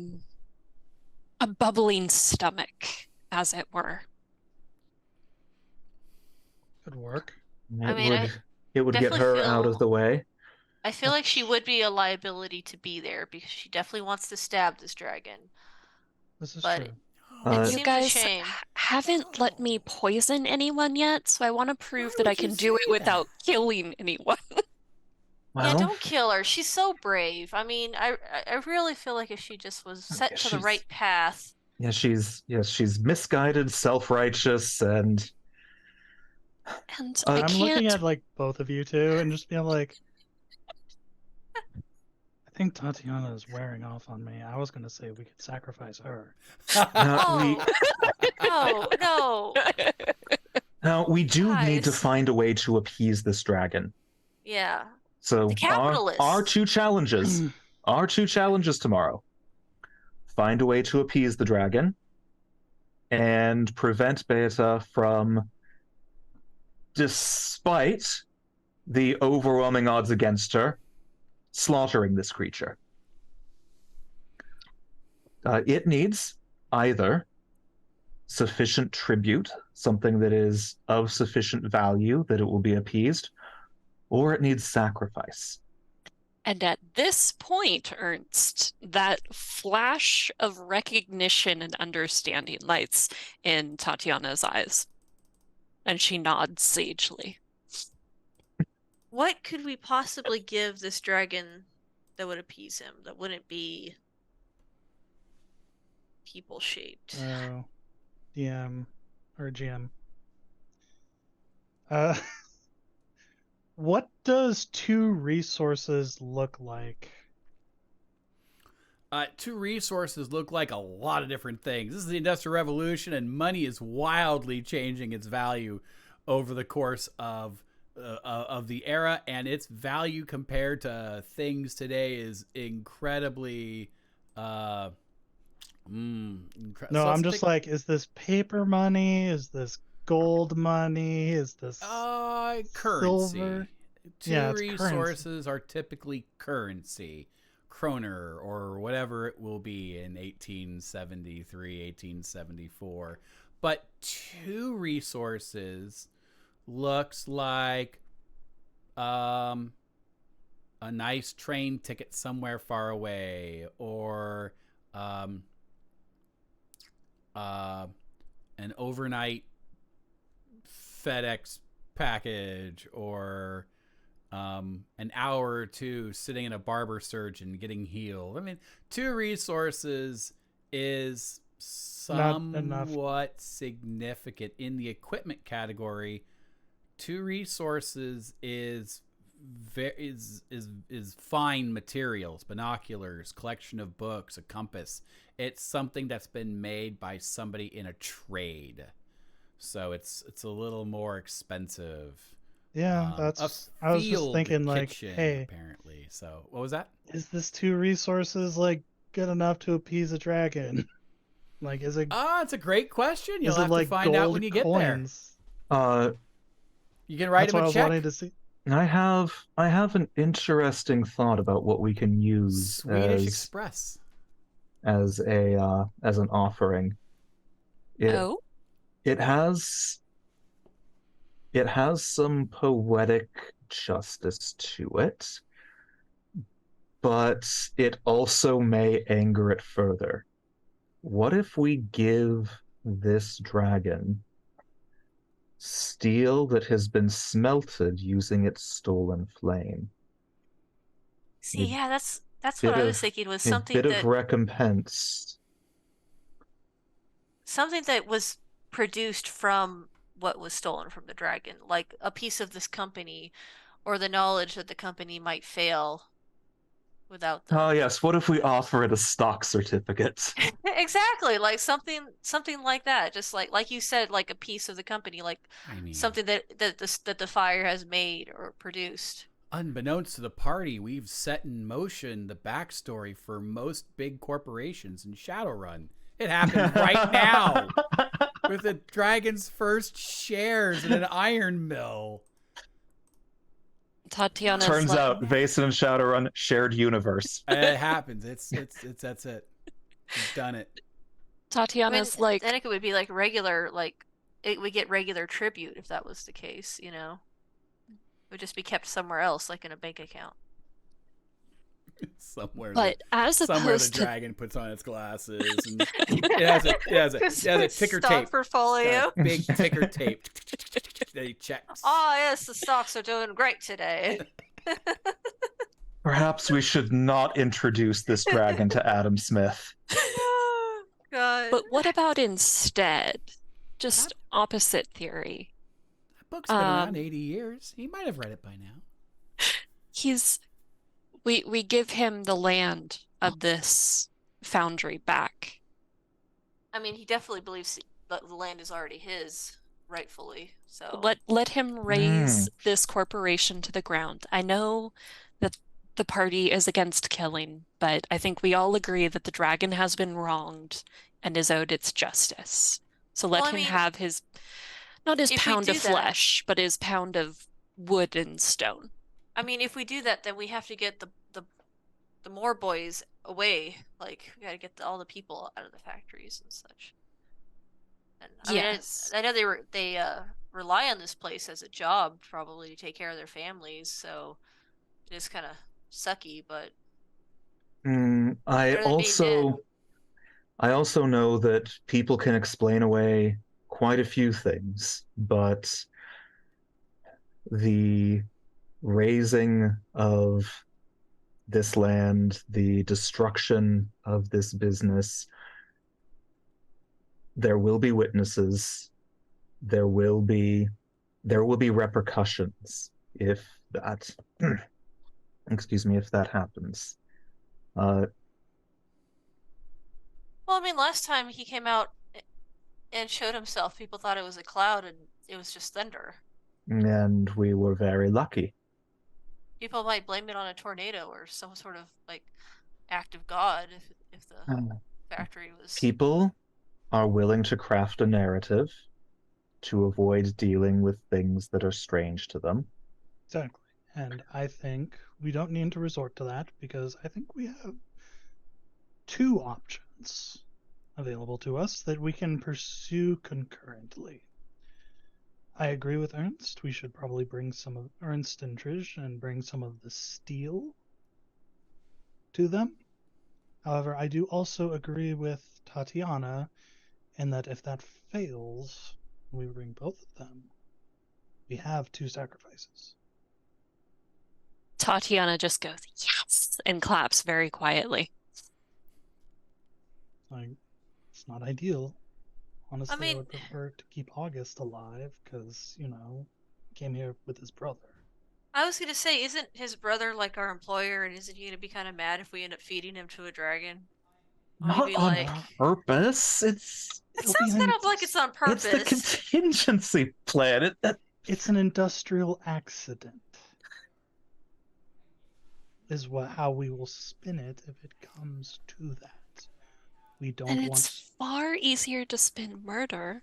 [SPEAKER 2] bubbling stomach, as it were?
[SPEAKER 4] Could work.
[SPEAKER 5] I mean,
[SPEAKER 3] it would get
[SPEAKER 5] definitely
[SPEAKER 3] her out of
[SPEAKER 5] feel-
[SPEAKER 3] the way.
[SPEAKER 5] I feel like she would be a liability to be there because she definitely wants to stab this dragon.
[SPEAKER 4] This is
[SPEAKER 5] But
[SPEAKER 4] true.
[SPEAKER 5] it
[SPEAKER 2] You
[SPEAKER 5] seems a
[SPEAKER 2] guys
[SPEAKER 5] shame.
[SPEAKER 2] haven't let me poison anyone yet, so I want to prove that
[SPEAKER 1] would
[SPEAKER 2] I
[SPEAKER 1] you
[SPEAKER 2] can do it
[SPEAKER 1] say
[SPEAKER 2] without killing anyone.
[SPEAKER 5] Yeah,
[SPEAKER 3] Well,
[SPEAKER 5] don't kill her. She's so brave. I mean, I really feel like if she just was set
[SPEAKER 3] Yeah,
[SPEAKER 5] to the
[SPEAKER 3] she's-
[SPEAKER 5] right path.
[SPEAKER 3] she's misguided, self-righteous, and
[SPEAKER 2] And
[SPEAKER 3] Uh,
[SPEAKER 2] I
[SPEAKER 4] I'm looking
[SPEAKER 2] can't.
[SPEAKER 4] at like both of you two and just being like, I think Tatiana is wearing off on me. I was gonna say we could sacrifice her.
[SPEAKER 5] Oh, no.
[SPEAKER 3] now we do need to
[SPEAKER 5] Guys.
[SPEAKER 3] find a way to appease this dragon.
[SPEAKER 5] Yeah.
[SPEAKER 3] So
[SPEAKER 5] The capitalists.
[SPEAKER 3] our two challenges tomorrow. Find a way to appease the dragon and prevent Beata from, despite the overwhelming odds against her, slaughtering this creature. It needs either sufficient tribute, something that is of sufficient value that it will be appeased, or it needs sacrifice.
[SPEAKER 2] And at this point, Ernst, that flash of recognition and understanding lights in Tatiana's eyes. And she nods sagely.
[SPEAKER 5] What could we possibly give this dragon that would appease him? That wouldn't be people shaped.
[SPEAKER 4] Oh, DM or GM. What does 2 resources look like?
[SPEAKER 1] 2 resources look like a lot of different things. This is the Industrial Revolution, and money is wildly changing its value over the course of the era, and its value compared to things today is incredibly.
[SPEAKER 4] No, I'm just like, is this paper money? Is this gold money? Is this
[SPEAKER 1] currency.
[SPEAKER 4] silver?
[SPEAKER 1] 2
[SPEAKER 4] Yeah, it's currency.
[SPEAKER 1] resources are typically currency. Kroner or whatever it will be in 1873, 1874. But 2 resources looks like a nice train ticket somewhere far away, or an overnight FedEx package, or an hour or two sitting in a barber surgeon getting healed. I mean, 2 resources is
[SPEAKER 4] Not enough.
[SPEAKER 1] somewhat significant in the equipment category. 2 resources is fine materials, binoculars, collection of books, a compass. It's something that's been made by somebody in a trade, so it's a little more expensive.
[SPEAKER 4] Yeah, I was just thinking like,
[SPEAKER 1] kitchen,
[SPEAKER 4] hey,
[SPEAKER 1] apparently. So what was that?
[SPEAKER 4] is this 2 resources like good enough to appease a dragon? Like, is it?
[SPEAKER 1] It's a great question. You'll
[SPEAKER 4] Is it
[SPEAKER 1] have
[SPEAKER 4] like
[SPEAKER 1] to find out
[SPEAKER 4] gold
[SPEAKER 1] when you get there.
[SPEAKER 4] coins?
[SPEAKER 1] You can write
[SPEAKER 4] That's
[SPEAKER 1] him
[SPEAKER 4] what I
[SPEAKER 1] a
[SPEAKER 4] was
[SPEAKER 1] check.
[SPEAKER 4] wanting to see.
[SPEAKER 3] I have an interesting thought about what we can use
[SPEAKER 1] Swedish Express.
[SPEAKER 3] as an offering.
[SPEAKER 2] Oh,
[SPEAKER 3] It has some poetic justice to it, but it also may anger it further. What if we give this dragon steel that has been smelted using its stolen flame?
[SPEAKER 5] See,
[SPEAKER 3] A
[SPEAKER 5] yeah, that's
[SPEAKER 3] bit
[SPEAKER 5] what I
[SPEAKER 3] of
[SPEAKER 5] was thinking was
[SPEAKER 3] a bit of recompense.
[SPEAKER 5] something that was produced from what was stolen from the dragon, like a piece of this company, or the knowledge that the company might fail without
[SPEAKER 3] Oh
[SPEAKER 5] the
[SPEAKER 3] yes, what if we offer it a stock certificate?
[SPEAKER 5] exactly, like something like that, just like you said, like a piece of the company, like
[SPEAKER 1] I mean,
[SPEAKER 5] something that the fire has made or produced.
[SPEAKER 1] unbeknownst to the party, we've set in motion the backstory for most big corporations in Shadowrun. It happened right now with the dragon's first shares in an iron mill.
[SPEAKER 2] Tatiana's
[SPEAKER 3] Turns
[SPEAKER 2] like,
[SPEAKER 3] out Vaesen and Shadowrun shared universe.
[SPEAKER 1] It happens. It's that's it. We've done it.
[SPEAKER 5] I mean,
[SPEAKER 2] Tatiana's like,
[SPEAKER 5] then it would be like regular, like it would get regular tribute if that was the case, you know. It would just be kept somewhere else, like in a bank account.
[SPEAKER 1] Somewhere
[SPEAKER 2] as
[SPEAKER 1] the
[SPEAKER 2] opposed to
[SPEAKER 1] dragon puts on its glasses and it has a ticker
[SPEAKER 5] Stock
[SPEAKER 1] tape.
[SPEAKER 5] portfolio.
[SPEAKER 1] Got a big ticker tape that he checks.
[SPEAKER 5] Oh yes, the stocks are doing great today.
[SPEAKER 3] Perhaps we should not introduce this dragon to Adam Smith.
[SPEAKER 5] God.
[SPEAKER 2] but what about instead? Just opposite theory.
[SPEAKER 1] That book's been around 80 years. He might have read it by now.
[SPEAKER 2] We give him the land of this foundry back.
[SPEAKER 5] I mean, he definitely believes that the land is already his, rightfully. So
[SPEAKER 2] Let him raise this corporation to the ground. I know that the party is against killing, but I think we all agree that the dragon has been wronged and is owed its justice. So let him have his, not his pound of flesh, but his pound of wood and stone.
[SPEAKER 5] I mean, if we do that, then we have to get the more boys away. Like, we gotta get all the people out of the factories and such. And
[SPEAKER 2] Yes.
[SPEAKER 5] I know they rely on this place as a job, probably, to take care of their families. So it is kind of sucky, but
[SPEAKER 3] I also know that people can explain away quite a few things, but the raising of this land, the destruction of this business, there will be witnesses. There will be repercussions if that if that happens.
[SPEAKER 5] well, I mean, last time he came out and showed himself, people thought it was a cloud and it was just thunder.
[SPEAKER 3] And we were very lucky.
[SPEAKER 5] People might blame it on a tornado or some sort of like act of God if the factory was.
[SPEAKER 3] People are willing to craft a narrative to avoid dealing with things that are strange to them.
[SPEAKER 4] Exactly. And I think we don't need to resort to that because I think we have 2 options available to us that we can pursue concurrently. I agree with Ernst. We should probably bring some of Ernst and Trish and bring some of the steel to them. However, I do also agree with Tatiana in that if that fails, we bring both of them. We have 2 sacrifices.
[SPEAKER 2] Tatiana just goes, yes, and claps very quietly.
[SPEAKER 4] Like, it's not ideal. Honestly, I
[SPEAKER 5] mean-
[SPEAKER 4] would prefer to keep August alive because, you know, he came here with his brother.
[SPEAKER 5] I was gonna say, isn't his brother like our employer, and isn't he gonna be kind of mad if we end up feeding him to a dragon?
[SPEAKER 3] Not
[SPEAKER 5] Maybe
[SPEAKER 3] on
[SPEAKER 5] like
[SPEAKER 3] purpose.
[SPEAKER 5] it
[SPEAKER 4] It'll
[SPEAKER 5] sounds
[SPEAKER 4] be
[SPEAKER 5] kind
[SPEAKER 4] an-
[SPEAKER 5] of like it's on
[SPEAKER 3] It's the
[SPEAKER 5] purpose.
[SPEAKER 3] contingency plan.
[SPEAKER 4] It's an industrial accident. Is how we will spin it if it comes to that. We don't
[SPEAKER 2] And
[SPEAKER 4] want.
[SPEAKER 2] it's far easier to spin murder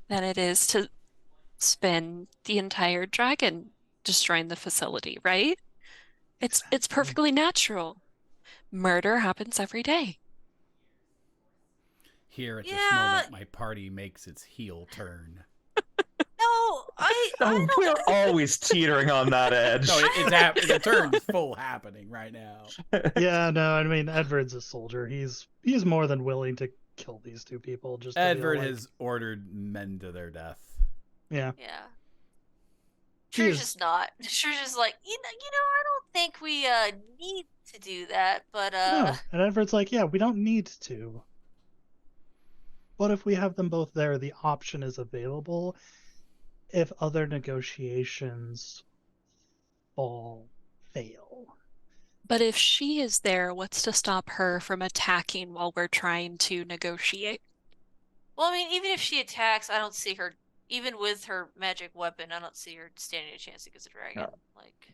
[SPEAKER 2] than it is to spin the entire dragon destroying the facility, right? It's
[SPEAKER 4] Exactly.
[SPEAKER 2] perfectly natural. Murder happens every day.
[SPEAKER 1] Here at this
[SPEAKER 5] Yeah.
[SPEAKER 1] moment, my party makes its heel turn.
[SPEAKER 5] No, I
[SPEAKER 3] Oh,
[SPEAKER 5] don't.
[SPEAKER 3] we're always teetering on that edge.
[SPEAKER 1] No, the turn is full happening right now.
[SPEAKER 4] Yeah, no, I mean Edward's a soldier. He's more than willing to kill these two people. Just to be
[SPEAKER 1] Edward
[SPEAKER 4] like,
[SPEAKER 1] has ordered men to their death.
[SPEAKER 4] yeah.
[SPEAKER 5] Yeah.
[SPEAKER 4] He
[SPEAKER 5] Trish
[SPEAKER 4] is-
[SPEAKER 5] is not. Trish is like, I don't think we need to do that, but
[SPEAKER 4] No, and Edward's like, yeah, we don't need to. But if we have them both there, the option is available. If other negotiations fail.
[SPEAKER 2] But if she is there, what's to stop her from attacking while we're trying to negotiate?
[SPEAKER 5] well, I mean, even if she attacks, I don't see her. Even with her magic weapon, I don't see her standing a chance against a dragon. Like,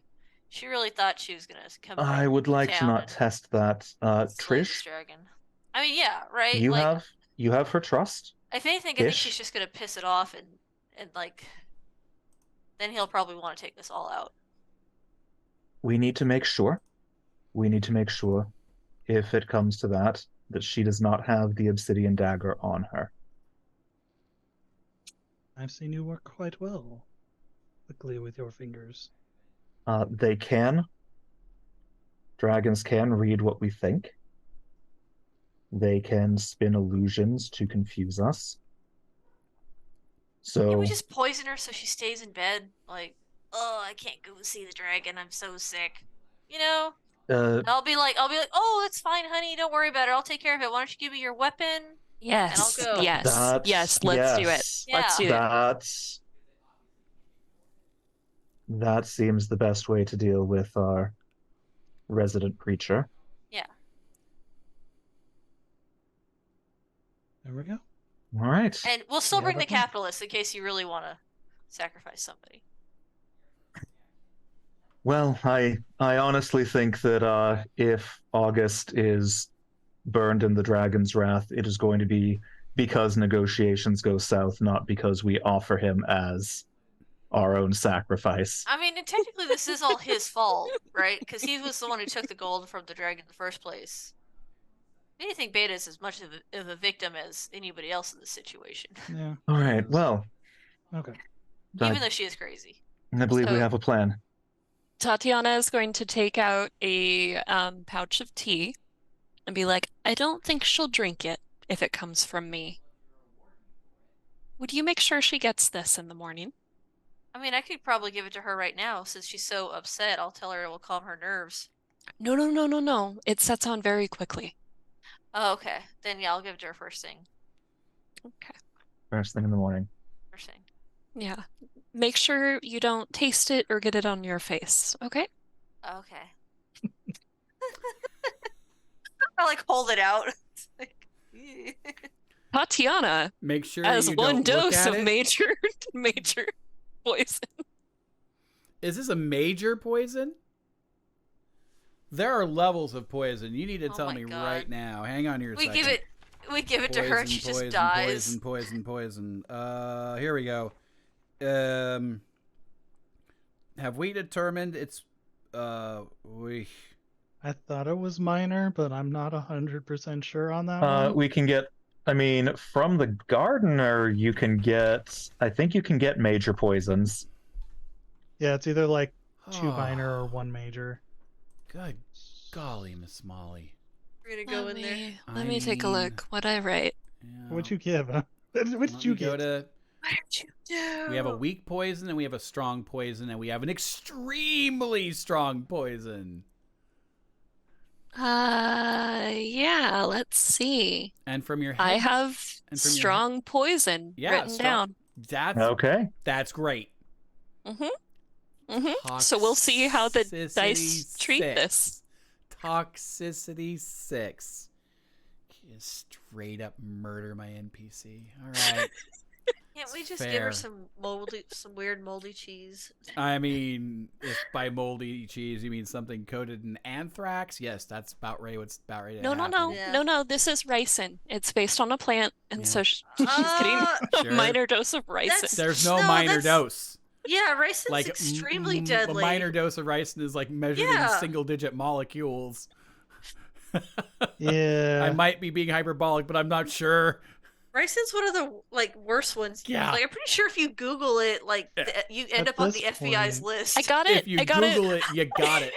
[SPEAKER 5] she really thought she was gonna come.
[SPEAKER 3] I would like to
[SPEAKER 5] town
[SPEAKER 3] not
[SPEAKER 5] and
[SPEAKER 3] test that.
[SPEAKER 5] slay this
[SPEAKER 3] Trish,
[SPEAKER 5] dragon. I mean, yeah, right.
[SPEAKER 3] you
[SPEAKER 5] like,
[SPEAKER 3] have her trust.
[SPEAKER 5] if anything, I think
[SPEAKER 3] ish.
[SPEAKER 5] she's just gonna piss it off and like, then he'll probably want to take this all out.
[SPEAKER 3] We need to make sure. We need to make sure, if it comes to that she does not have the obsidian dagger on her.
[SPEAKER 4] I've seen you work quite well. Quickly with your fingers.
[SPEAKER 3] They can. Dragons can read what we think. They can spin illusions to confuse us. So
[SPEAKER 5] Can we just poison her so she stays in bed? Like, oh, I can't go see the dragon. I'm so sick. You know? I'll be like, oh, it's fine, honey. Don't worry about it. I'll take care of it. Why don't you give me your weapon?
[SPEAKER 2] Yes,
[SPEAKER 5] And I'll go.
[SPEAKER 2] yes, let's do it. Let's do it.
[SPEAKER 3] That seems the best way to deal with our resident creature.
[SPEAKER 5] Yeah.
[SPEAKER 4] There we go.
[SPEAKER 3] All right.
[SPEAKER 5] And we'll still
[SPEAKER 4] Yeah,
[SPEAKER 5] bring the
[SPEAKER 4] that one.
[SPEAKER 5] capitalists in case you really want to sacrifice somebody.
[SPEAKER 3] Well, I honestly think that if August is burned in the dragon's wrath, it is going to be because negotiations go south, not because we offer him as our own sacrifice.
[SPEAKER 5] I mean, and technically this is all his fault, right? Because he was the one who took the gold from the dragon in the first place. If anything, Beta is as much of a victim as anybody else in this situation.
[SPEAKER 4] Yeah.
[SPEAKER 3] All right. Well,
[SPEAKER 4] Okay.
[SPEAKER 5] Even though she is crazy.
[SPEAKER 3] I believe we
[SPEAKER 2] So-
[SPEAKER 3] have a plan.
[SPEAKER 2] Tatiana is going to take out a pouch of tea and be like, I don't think she'll drink it if it comes from me. Would you make sure she gets this in the morning?
[SPEAKER 5] I mean, I could probably give it to her right now since she's so upset. I'll tell her it will calm her nerves.
[SPEAKER 2] No. It sets on very quickly.
[SPEAKER 5] Oh, okay. Then yeah, I'll give it to her first thing.
[SPEAKER 2] Okay.
[SPEAKER 3] First thing in the morning.
[SPEAKER 5] First thing.
[SPEAKER 2] Yeah. Make sure you don't taste it or get it on your face, okay?
[SPEAKER 5] Okay. I like hold it out. It's like,
[SPEAKER 2] Tatiana
[SPEAKER 1] Make sure
[SPEAKER 2] has
[SPEAKER 1] you
[SPEAKER 2] one
[SPEAKER 1] don't look
[SPEAKER 2] dose
[SPEAKER 1] at
[SPEAKER 2] of
[SPEAKER 1] it.
[SPEAKER 2] major poison.
[SPEAKER 1] Is this a major poison? There are levels of poison. You need to
[SPEAKER 5] Oh
[SPEAKER 1] tell
[SPEAKER 5] my
[SPEAKER 1] me
[SPEAKER 5] God.
[SPEAKER 1] right now. Hang on here a
[SPEAKER 5] we
[SPEAKER 1] second.
[SPEAKER 5] give it to her and she just dies.
[SPEAKER 1] Poison. Here we go. Have we determined it's we
[SPEAKER 4] I thought it was minor, but I'm not 100% sure on that one.
[SPEAKER 3] We can get, I mean, from the gardener, I think you can get major poisons.
[SPEAKER 4] Yeah, it's either like 2
[SPEAKER 1] Oh,
[SPEAKER 4] minor or 1 major.
[SPEAKER 1] Good golly, Miss Molly.
[SPEAKER 5] We're gonna go in there.
[SPEAKER 2] Let me take a look. What I write.
[SPEAKER 1] Yeah.
[SPEAKER 4] What'd you give? What
[SPEAKER 1] Let
[SPEAKER 4] did you
[SPEAKER 1] me go
[SPEAKER 4] get?
[SPEAKER 1] to
[SPEAKER 5] What did you do?
[SPEAKER 1] We have a weak poison, and we have a strong poison, and we have an extremely strong poison.
[SPEAKER 2] Yeah, let's see.
[SPEAKER 1] And from your head,
[SPEAKER 2] I have
[SPEAKER 1] and from your
[SPEAKER 2] strong poison written down.
[SPEAKER 3] Okay.
[SPEAKER 1] That's great.
[SPEAKER 2] So we'll see how the
[SPEAKER 1] Toxicity
[SPEAKER 2] dice treat
[SPEAKER 1] 6.
[SPEAKER 2] this.
[SPEAKER 1] Toxicity 6. Just straight up murder my NPC. All right.
[SPEAKER 5] Can't we just
[SPEAKER 1] Fair.
[SPEAKER 5] give her some weird moldy cheese?
[SPEAKER 1] I mean, if by moldy cheese you mean something coated in anthrax, yes, that's about right. What's about right?
[SPEAKER 2] No.
[SPEAKER 5] Yeah.
[SPEAKER 2] No. This is ricin. It's based on a plant, and
[SPEAKER 1] Yeah.
[SPEAKER 2] so she's getting a
[SPEAKER 1] Sure.
[SPEAKER 2] minor dose of ricin.
[SPEAKER 1] There's no
[SPEAKER 5] No,
[SPEAKER 1] minor
[SPEAKER 5] that's-
[SPEAKER 1] dose.
[SPEAKER 5] Yeah, ricin's
[SPEAKER 1] Like
[SPEAKER 5] extremely
[SPEAKER 1] a
[SPEAKER 5] deadly.
[SPEAKER 1] minor dose of ricin is like measured in
[SPEAKER 5] Yeah.
[SPEAKER 1] single-digit molecules.
[SPEAKER 4] Yeah.
[SPEAKER 1] I might be being hyperbolic, but I'm not sure.
[SPEAKER 5] Ricin's one of the worst ones.
[SPEAKER 1] Yeah.
[SPEAKER 5] Like I'm pretty sure if you Google it, you end
[SPEAKER 4] At
[SPEAKER 5] up on the
[SPEAKER 4] this
[SPEAKER 5] FBI's
[SPEAKER 4] point-
[SPEAKER 5] list.
[SPEAKER 2] I got it.
[SPEAKER 1] If you
[SPEAKER 2] I got
[SPEAKER 1] Google
[SPEAKER 2] it.
[SPEAKER 1] it, you got it.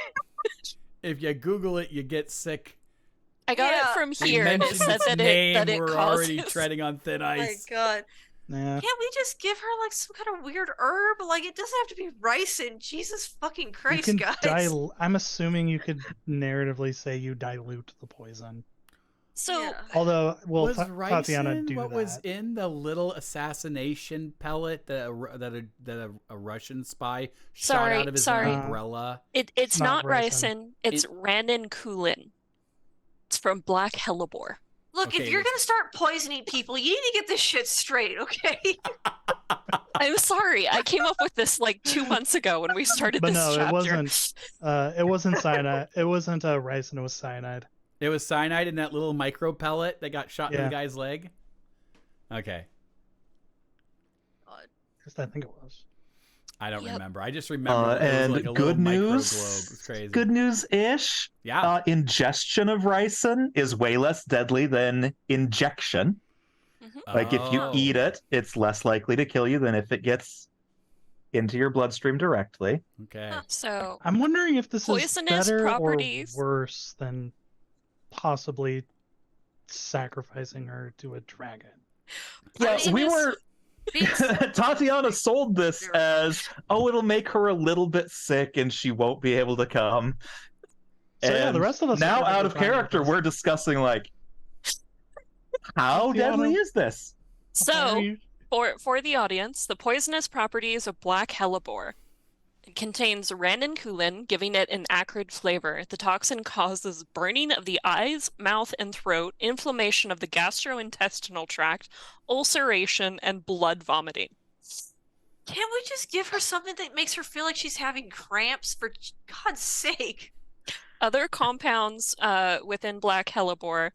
[SPEAKER 1] If you Google it, you get sick.
[SPEAKER 2] I got
[SPEAKER 5] Yeah.
[SPEAKER 2] it from
[SPEAKER 1] We
[SPEAKER 2] here. It
[SPEAKER 1] mentioned
[SPEAKER 2] said
[SPEAKER 1] its
[SPEAKER 2] that
[SPEAKER 1] name,
[SPEAKER 2] it
[SPEAKER 1] we're
[SPEAKER 2] causes.
[SPEAKER 1] already treading on thin
[SPEAKER 5] Oh my
[SPEAKER 1] ice.
[SPEAKER 5] god.
[SPEAKER 4] Yeah.
[SPEAKER 5] Can't we just give her like some kind of weird herb? Like it doesn't have to be ricin. Jesus fucking
[SPEAKER 4] You
[SPEAKER 5] Christ,
[SPEAKER 4] can
[SPEAKER 5] guys.
[SPEAKER 4] I'm assuming you could narratively say you dilute the poison.
[SPEAKER 2] So
[SPEAKER 5] Yeah.
[SPEAKER 4] Although, will
[SPEAKER 1] Was
[SPEAKER 4] Tatiana
[SPEAKER 1] ricin
[SPEAKER 4] do
[SPEAKER 1] what
[SPEAKER 4] that?
[SPEAKER 1] was in the little assassination pellet that a Russian spy shot
[SPEAKER 2] Sorry,
[SPEAKER 1] out of his
[SPEAKER 2] sorry.
[SPEAKER 1] umbrella?
[SPEAKER 2] it's
[SPEAKER 4] not
[SPEAKER 2] not
[SPEAKER 4] ricin.
[SPEAKER 2] ricin. It's ranunculin. It's from black hellebore.
[SPEAKER 5] Look,
[SPEAKER 1] Okay,
[SPEAKER 5] if you're
[SPEAKER 1] let's-
[SPEAKER 5] gonna start poisoning people, you need to get this shit straight, okay?
[SPEAKER 2] I'm sorry. I came up with this like 2 months ago when we started
[SPEAKER 4] But
[SPEAKER 2] this
[SPEAKER 4] no,
[SPEAKER 2] chapter.
[SPEAKER 4] it wasn't cyanide. It wasn't ricin. It was cyanide.
[SPEAKER 1] It was cyanide in that little micro pellet that got shot in
[SPEAKER 4] Yeah.
[SPEAKER 1] the guy's leg? Okay.
[SPEAKER 4] I think it was.
[SPEAKER 1] I don't
[SPEAKER 2] Yep.
[SPEAKER 1] remember. I just remember it was
[SPEAKER 3] And
[SPEAKER 1] like a
[SPEAKER 3] good
[SPEAKER 1] little micro globe.
[SPEAKER 3] news.
[SPEAKER 1] It's crazy.
[SPEAKER 3] Good news-ish.
[SPEAKER 1] Yeah.
[SPEAKER 3] Ingestion of ricin is way less deadly than injection. Like if you
[SPEAKER 1] Oh.
[SPEAKER 3] eat it, it's less likely to kill you than if it gets into your bloodstream directly.
[SPEAKER 1] Okay.
[SPEAKER 2] So
[SPEAKER 4] I'm wondering if this is
[SPEAKER 2] Poisonous
[SPEAKER 4] better
[SPEAKER 2] properties.
[SPEAKER 4] or worse than possibly sacrificing her to a dragon.
[SPEAKER 3] Yeah,
[SPEAKER 5] mean,
[SPEAKER 3] we
[SPEAKER 5] it's-
[SPEAKER 3] were.
[SPEAKER 5] Beats-
[SPEAKER 3] Tatiana sold this as, oh, it'll make her a little bit sick and she won't be able to come.
[SPEAKER 4] So yeah, the
[SPEAKER 3] And
[SPEAKER 4] rest of us are
[SPEAKER 3] now,
[SPEAKER 4] perfectly
[SPEAKER 3] out of
[SPEAKER 4] fine with
[SPEAKER 3] character,
[SPEAKER 4] this.
[SPEAKER 3] we're discussing like, how
[SPEAKER 4] Tatiana-
[SPEAKER 3] deadly is this?
[SPEAKER 4] Why are
[SPEAKER 2] so
[SPEAKER 4] you-
[SPEAKER 2] for the audience, the poisonous properties of black hellebore. It contains ranunculin, giving it an acrid flavor. The toxin causes burning of the eyes, mouth, and throat, inflammation of the gastrointestinal tract, ulceration, and blood vomiting.
[SPEAKER 5] Can't we just give her something that makes her feel like she's having cramps? For God's sake.
[SPEAKER 2] Other compounds within black hellebore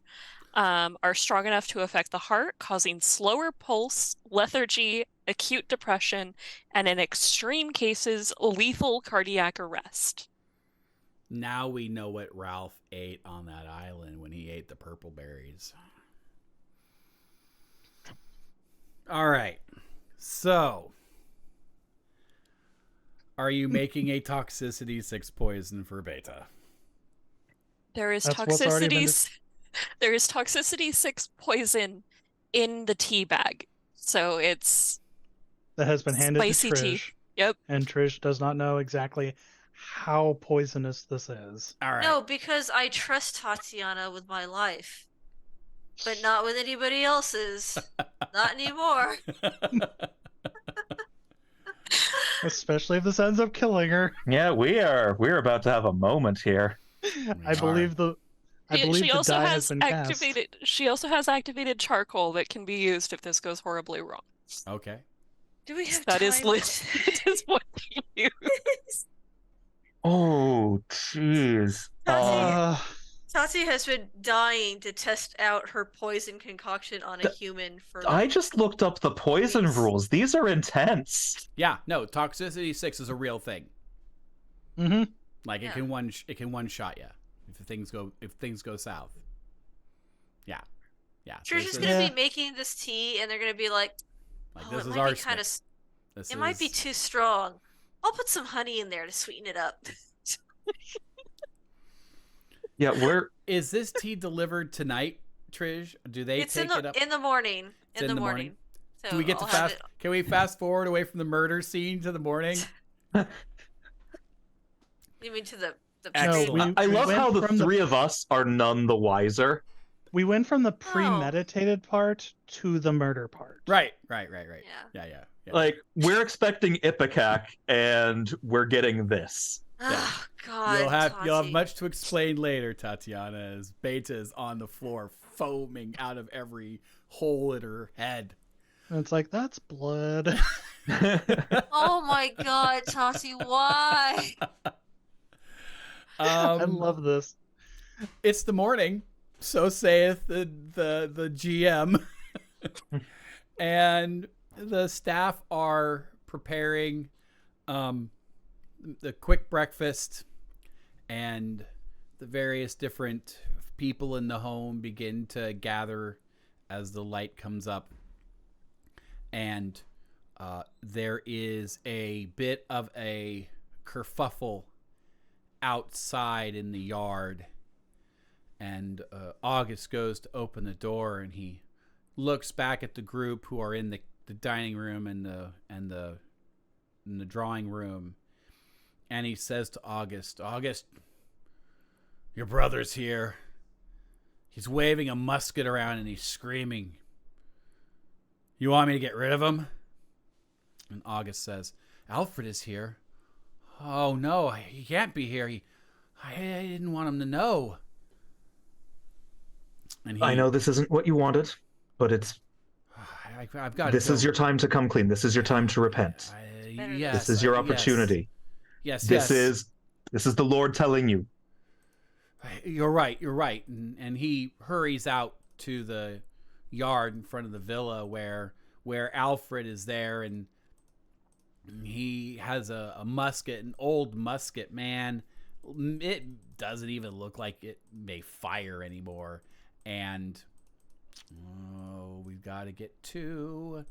[SPEAKER 2] are strong enough to affect the heart, causing slower pulse, lethargy, acute depression, and in extreme cases, lethal cardiac arrest.
[SPEAKER 1] Now we know what Ralph ate on that island when he ate the purple berries. All right. So, are you making a toxicity 6 poison for Beta?
[SPEAKER 2] There is
[SPEAKER 4] That's what's already been
[SPEAKER 2] there is toxicity 6 poison in the tea bag. So it's
[SPEAKER 4] that has been handed
[SPEAKER 2] Spicy
[SPEAKER 4] to
[SPEAKER 2] tea.
[SPEAKER 4] Trish.
[SPEAKER 2] Yep.
[SPEAKER 4] And Trish does not know exactly how poisonous this is.
[SPEAKER 1] All right.
[SPEAKER 5] No, because I trust Tatiana with my life. But not with anybody else's. Not anymore.
[SPEAKER 4] Especially if this ends up killing her.
[SPEAKER 3] Yeah, we're about to have a moment here.
[SPEAKER 4] I believe the
[SPEAKER 2] She also
[SPEAKER 4] die
[SPEAKER 2] has
[SPEAKER 4] been cast.
[SPEAKER 2] activated. She also has activated charcoal that can be used if this goes horribly wrong.
[SPEAKER 1] Okay.
[SPEAKER 5] Do we have
[SPEAKER 2] That
[SPEAKER 5] time?
[SPEAKER 2] is that is what you use.
[SPEAKER 3] Oh, jeez.
[SPEAKER 5] Tati has been dying to test out her poison concoction on a human for
[SPEAKER 3] I just looked up the poison
[SPEAKER 5] Please.
[SPEAKER 3] rules. These are intense.
[SPEAKER 1] Yeah, no, toxicity 6 is a real thing.
[SPEAKER 4] Mm-hmm.
[SPEAKER 1] Like
[SPEAKER 5] Yeah.
[SPEAKER 1] it can one shot you if things go south. Yeah. Yeah.
[SPEAKER 5] Trish
[SPEAKER 1] this
[SPEAKER 5] is
[SPEAKER 1] is-
[SPEAKER 5] gonna
[SPEAKER 4] Yeah.
[SPEAKER 5] be making this tea, and they're gonna be like,
[SPEAKER 1] like,
[SPEAKER 5] "Oh,
[SPEAKER 1] this
[SPEAKER 5] it
[SPEAKER 1] is
[SPEAKER 5] might be
[SPEAKER 1] arsenic.
[SPEAKER 5] kind of,
[SPEAKER 1] This
[SPEAKER 5] it might be
[SPEAKER 1] is-
[SPEAKER 5] too strong. I'll put some honey in there to sweeten it up."
[SPEAKER 3] Yeah, we're
[SPEAKER 1] Is this tea delivered tonight, Trish? Do they
[SPEAKER 5] It's
[SPEAKER 1] take it up?
[SPEAKER 5] in the morning.
[SPEAKER 1] It's
[SPEAKER 5] In the morning. So
[SPEAKER 1] Do we get to
[SPEAKER 5] I'll have
[SPEAKER 1] fast?
[SPEAKER 5] it-
[SPEAKER 1] Can we fast forward away from the murder scene to the morning?
[SPEAKER 5] You mean to the
[SPEAKER 1] Excellent.
[SPEAKER 3] I love
[SPEAKER 4] went
[SPEAKER 3] how the
[SPEAKER 4] from
[SPEAKER 3] three of us are none the wiser.
[SPEAKER 4] We went from the premeditated part to the murder part.
[SPEAKER 1] Right. Yeah.
[SPEAKER 3] Like, we're expecting Ipecac, and we're getting this.
[SPEAKER 5] Oh, God,
[SPEAKER 1] you'll have much to explain later, Tatiana, as Beta is on the floor, foaming out of every hole in her head.
[SPEAKER 4] And it's like, that's blood.
[SPEAKER 5] Oh my God, Tati, why?
[SPEAKER 4] I love this.
[SPEAKER 1] It's the morning, so saith the GM, and the staff are preparing the quick breakfast, and the various different people in the home begin to gather as the light comes up, and there is a bit of a kerfuffle outside in the yard, and August goes to open the door, and he looks back at the group who are in the dining room and the drawing room, and he says to August, your brother's here. He's waving a musket around and he's screaming. You want me to get rid of him? And August says, Alfred is here. Oh no, he can't be here. I didn't want him to know. And
[SPEAKER 3] I know this isn't what you wanted, but it's...
[SPEAKER 1] I've got.
[SPEAKER 3] This is your time to come clean. This is your time to repent.
[SPEAKER 1] Yes,
[SPEAKER 3] this is your opportunity.
[SPEAKER 1] Yes.
[SPEAKER 3] This is the Lord telling you.
[SPEAKER 1] You're right. And he hurries out to the yard in front of the villa where Alfred is there, and he has a musket, an old musket, man. It doesn't even look like it may fire anymore. And we've got to get to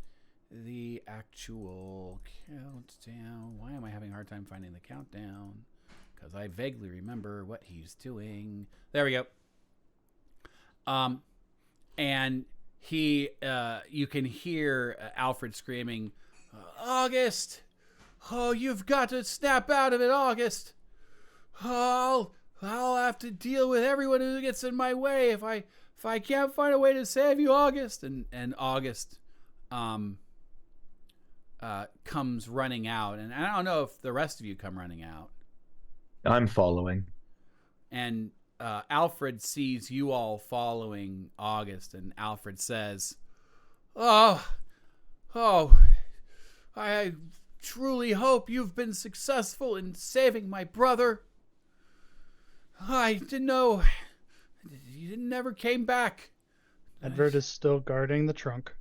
[SPEAKER 1] the actual countdown. Why am I having a hard time finding the countdown? Because I vaguely remember what he's doing. There we go. And he, you can hear Alfred screaming, August! Oh, you've got to snap out of it, August! I'll have to deal with everyone who gets in my way if I can't find a way to save you, August. And August comes running out, and I don't know if the rest of you come running out.
[SPEAKER 3] I'm following.
[SPEAKER 1] And Alfred sees you all following August, and Alfred says, Oh, I truly hope you've been successful in saving my brother. I didn't know. You never came back.
[SPEAKER 4] Edward is still guarding the trunk.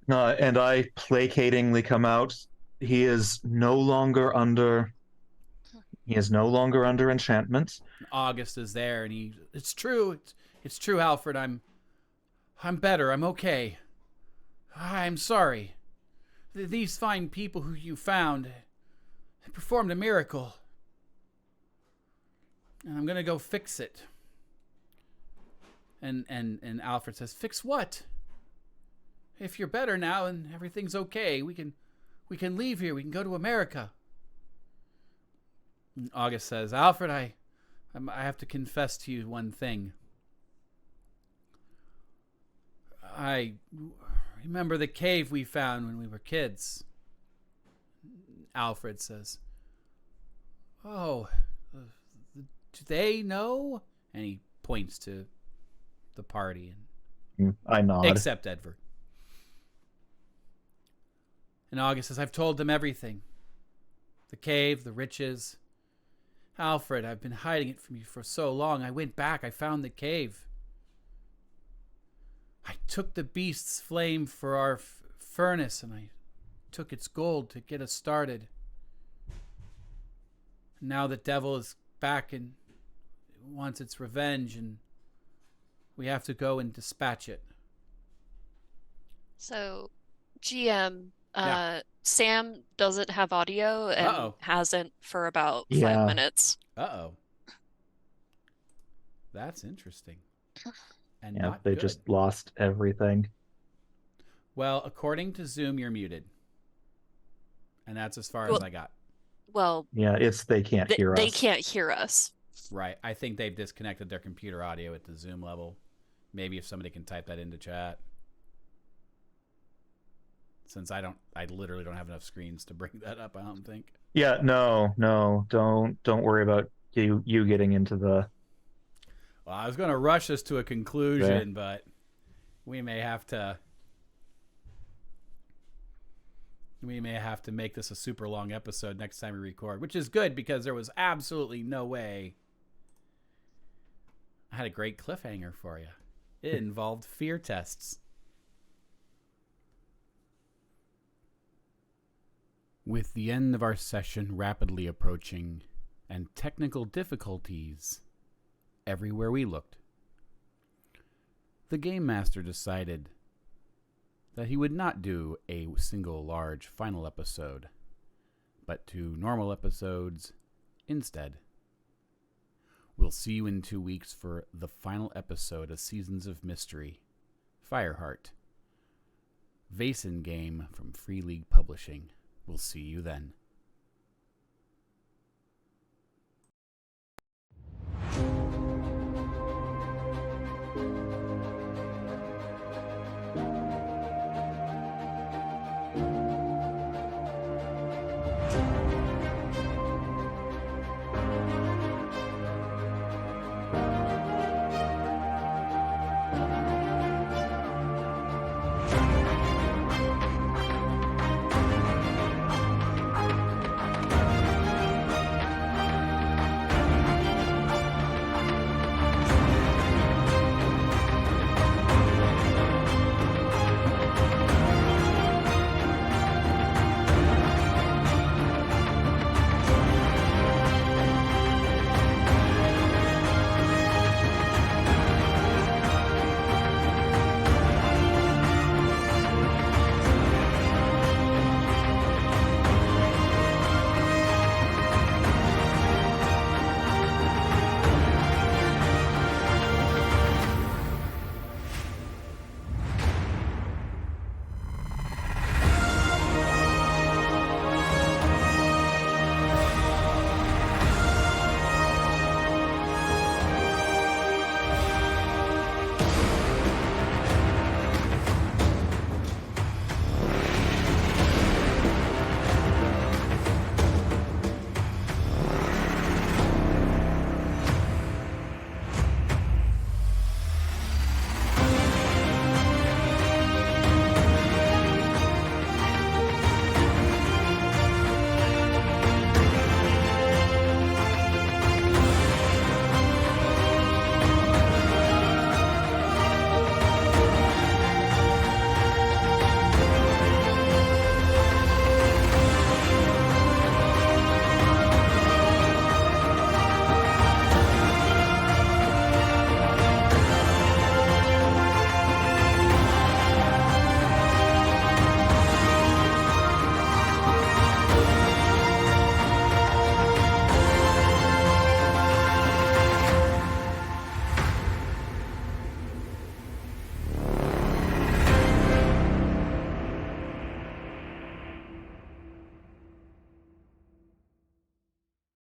[SPEAKER 3] And I placatingly come out. He is no longer under enchantment.
[SPEAKER 1] August is there, and it's true. It's true, Alfred. I'm better. I'm okay. I'm sorry. These fine people who you found performed a miracle. And I'm gonna go fix it. And Alfred says, Fix what? If you're better now and everything's okay, we can leave here. We can go to America. And August says, Alfred, I have to confess to you one thing. I remember the cave we found when we were kids. Alfred says, Oh, do they know? And he points to the party.
[SPEAKER 3] I nod.
[SPEAKER 1] Except Edward. And August says, I've told them everything. The cave, the riches. Alfred, I've been hiding it from you for so long. I went back. I found the cave. I took the beast's flame for our furnace, and I took its gold to get us started. And now the devil is back and wants its revenge, and we have to go and dispatch it.
[SPEAKER 2] So, GM,
[SPEAKER 1] Yeah.
[SPEAKER 2] Sam doesn't have audio and
[SPEAKER 1] Uh-oh.
[SPEAKER 2] hasn't for about
[SPEAKER 3] Yeah.
[SPEAKER 2] 5 minutes.
[SPEAKER 1] Uh-oh. That's interesting. And
[SPEAKER 3] Yeah,
[SPEAKER 1] not
[SPEAKER 3] they
[SPEAKER 1] good.
[SPEAKER 3] just lost everything.
[SPEAKER 1] Well, according to Zoom, you're muted. And that's as far as I got.
[SPEAKER 2] Well,
[SPEAKER 3] Yeah, it's they can't hear us.
[SPEAKER 2] They can't hear us.
[SPEAKER 1] Right. I think they've disconnected their computer audio at the Zoom level. Maybe if somebody can type that into chat. Since I literally don't have enough screens to bring that up, I don't think.
[SPEAKER 3] Yeah, no, don't worry about you getting into the.
[SPEAKER 1] Well, I was going to rush this to a conclusion, but we may have to make this a super long episode next time we record, which is good because there was absolutely no way. I had a great cliffhanger for you. It involved fear tests. With the end of our session rapidly approaching and technical difficulties everywhere we looked, the Game Master decided that he would not do a single large final episode, but 2 normal episodes instead. We'll see you in 2 weeks for the final episode of Seasons of Mystery, Fireheart, Vaesen game from Free League Publishing. We'll see you then.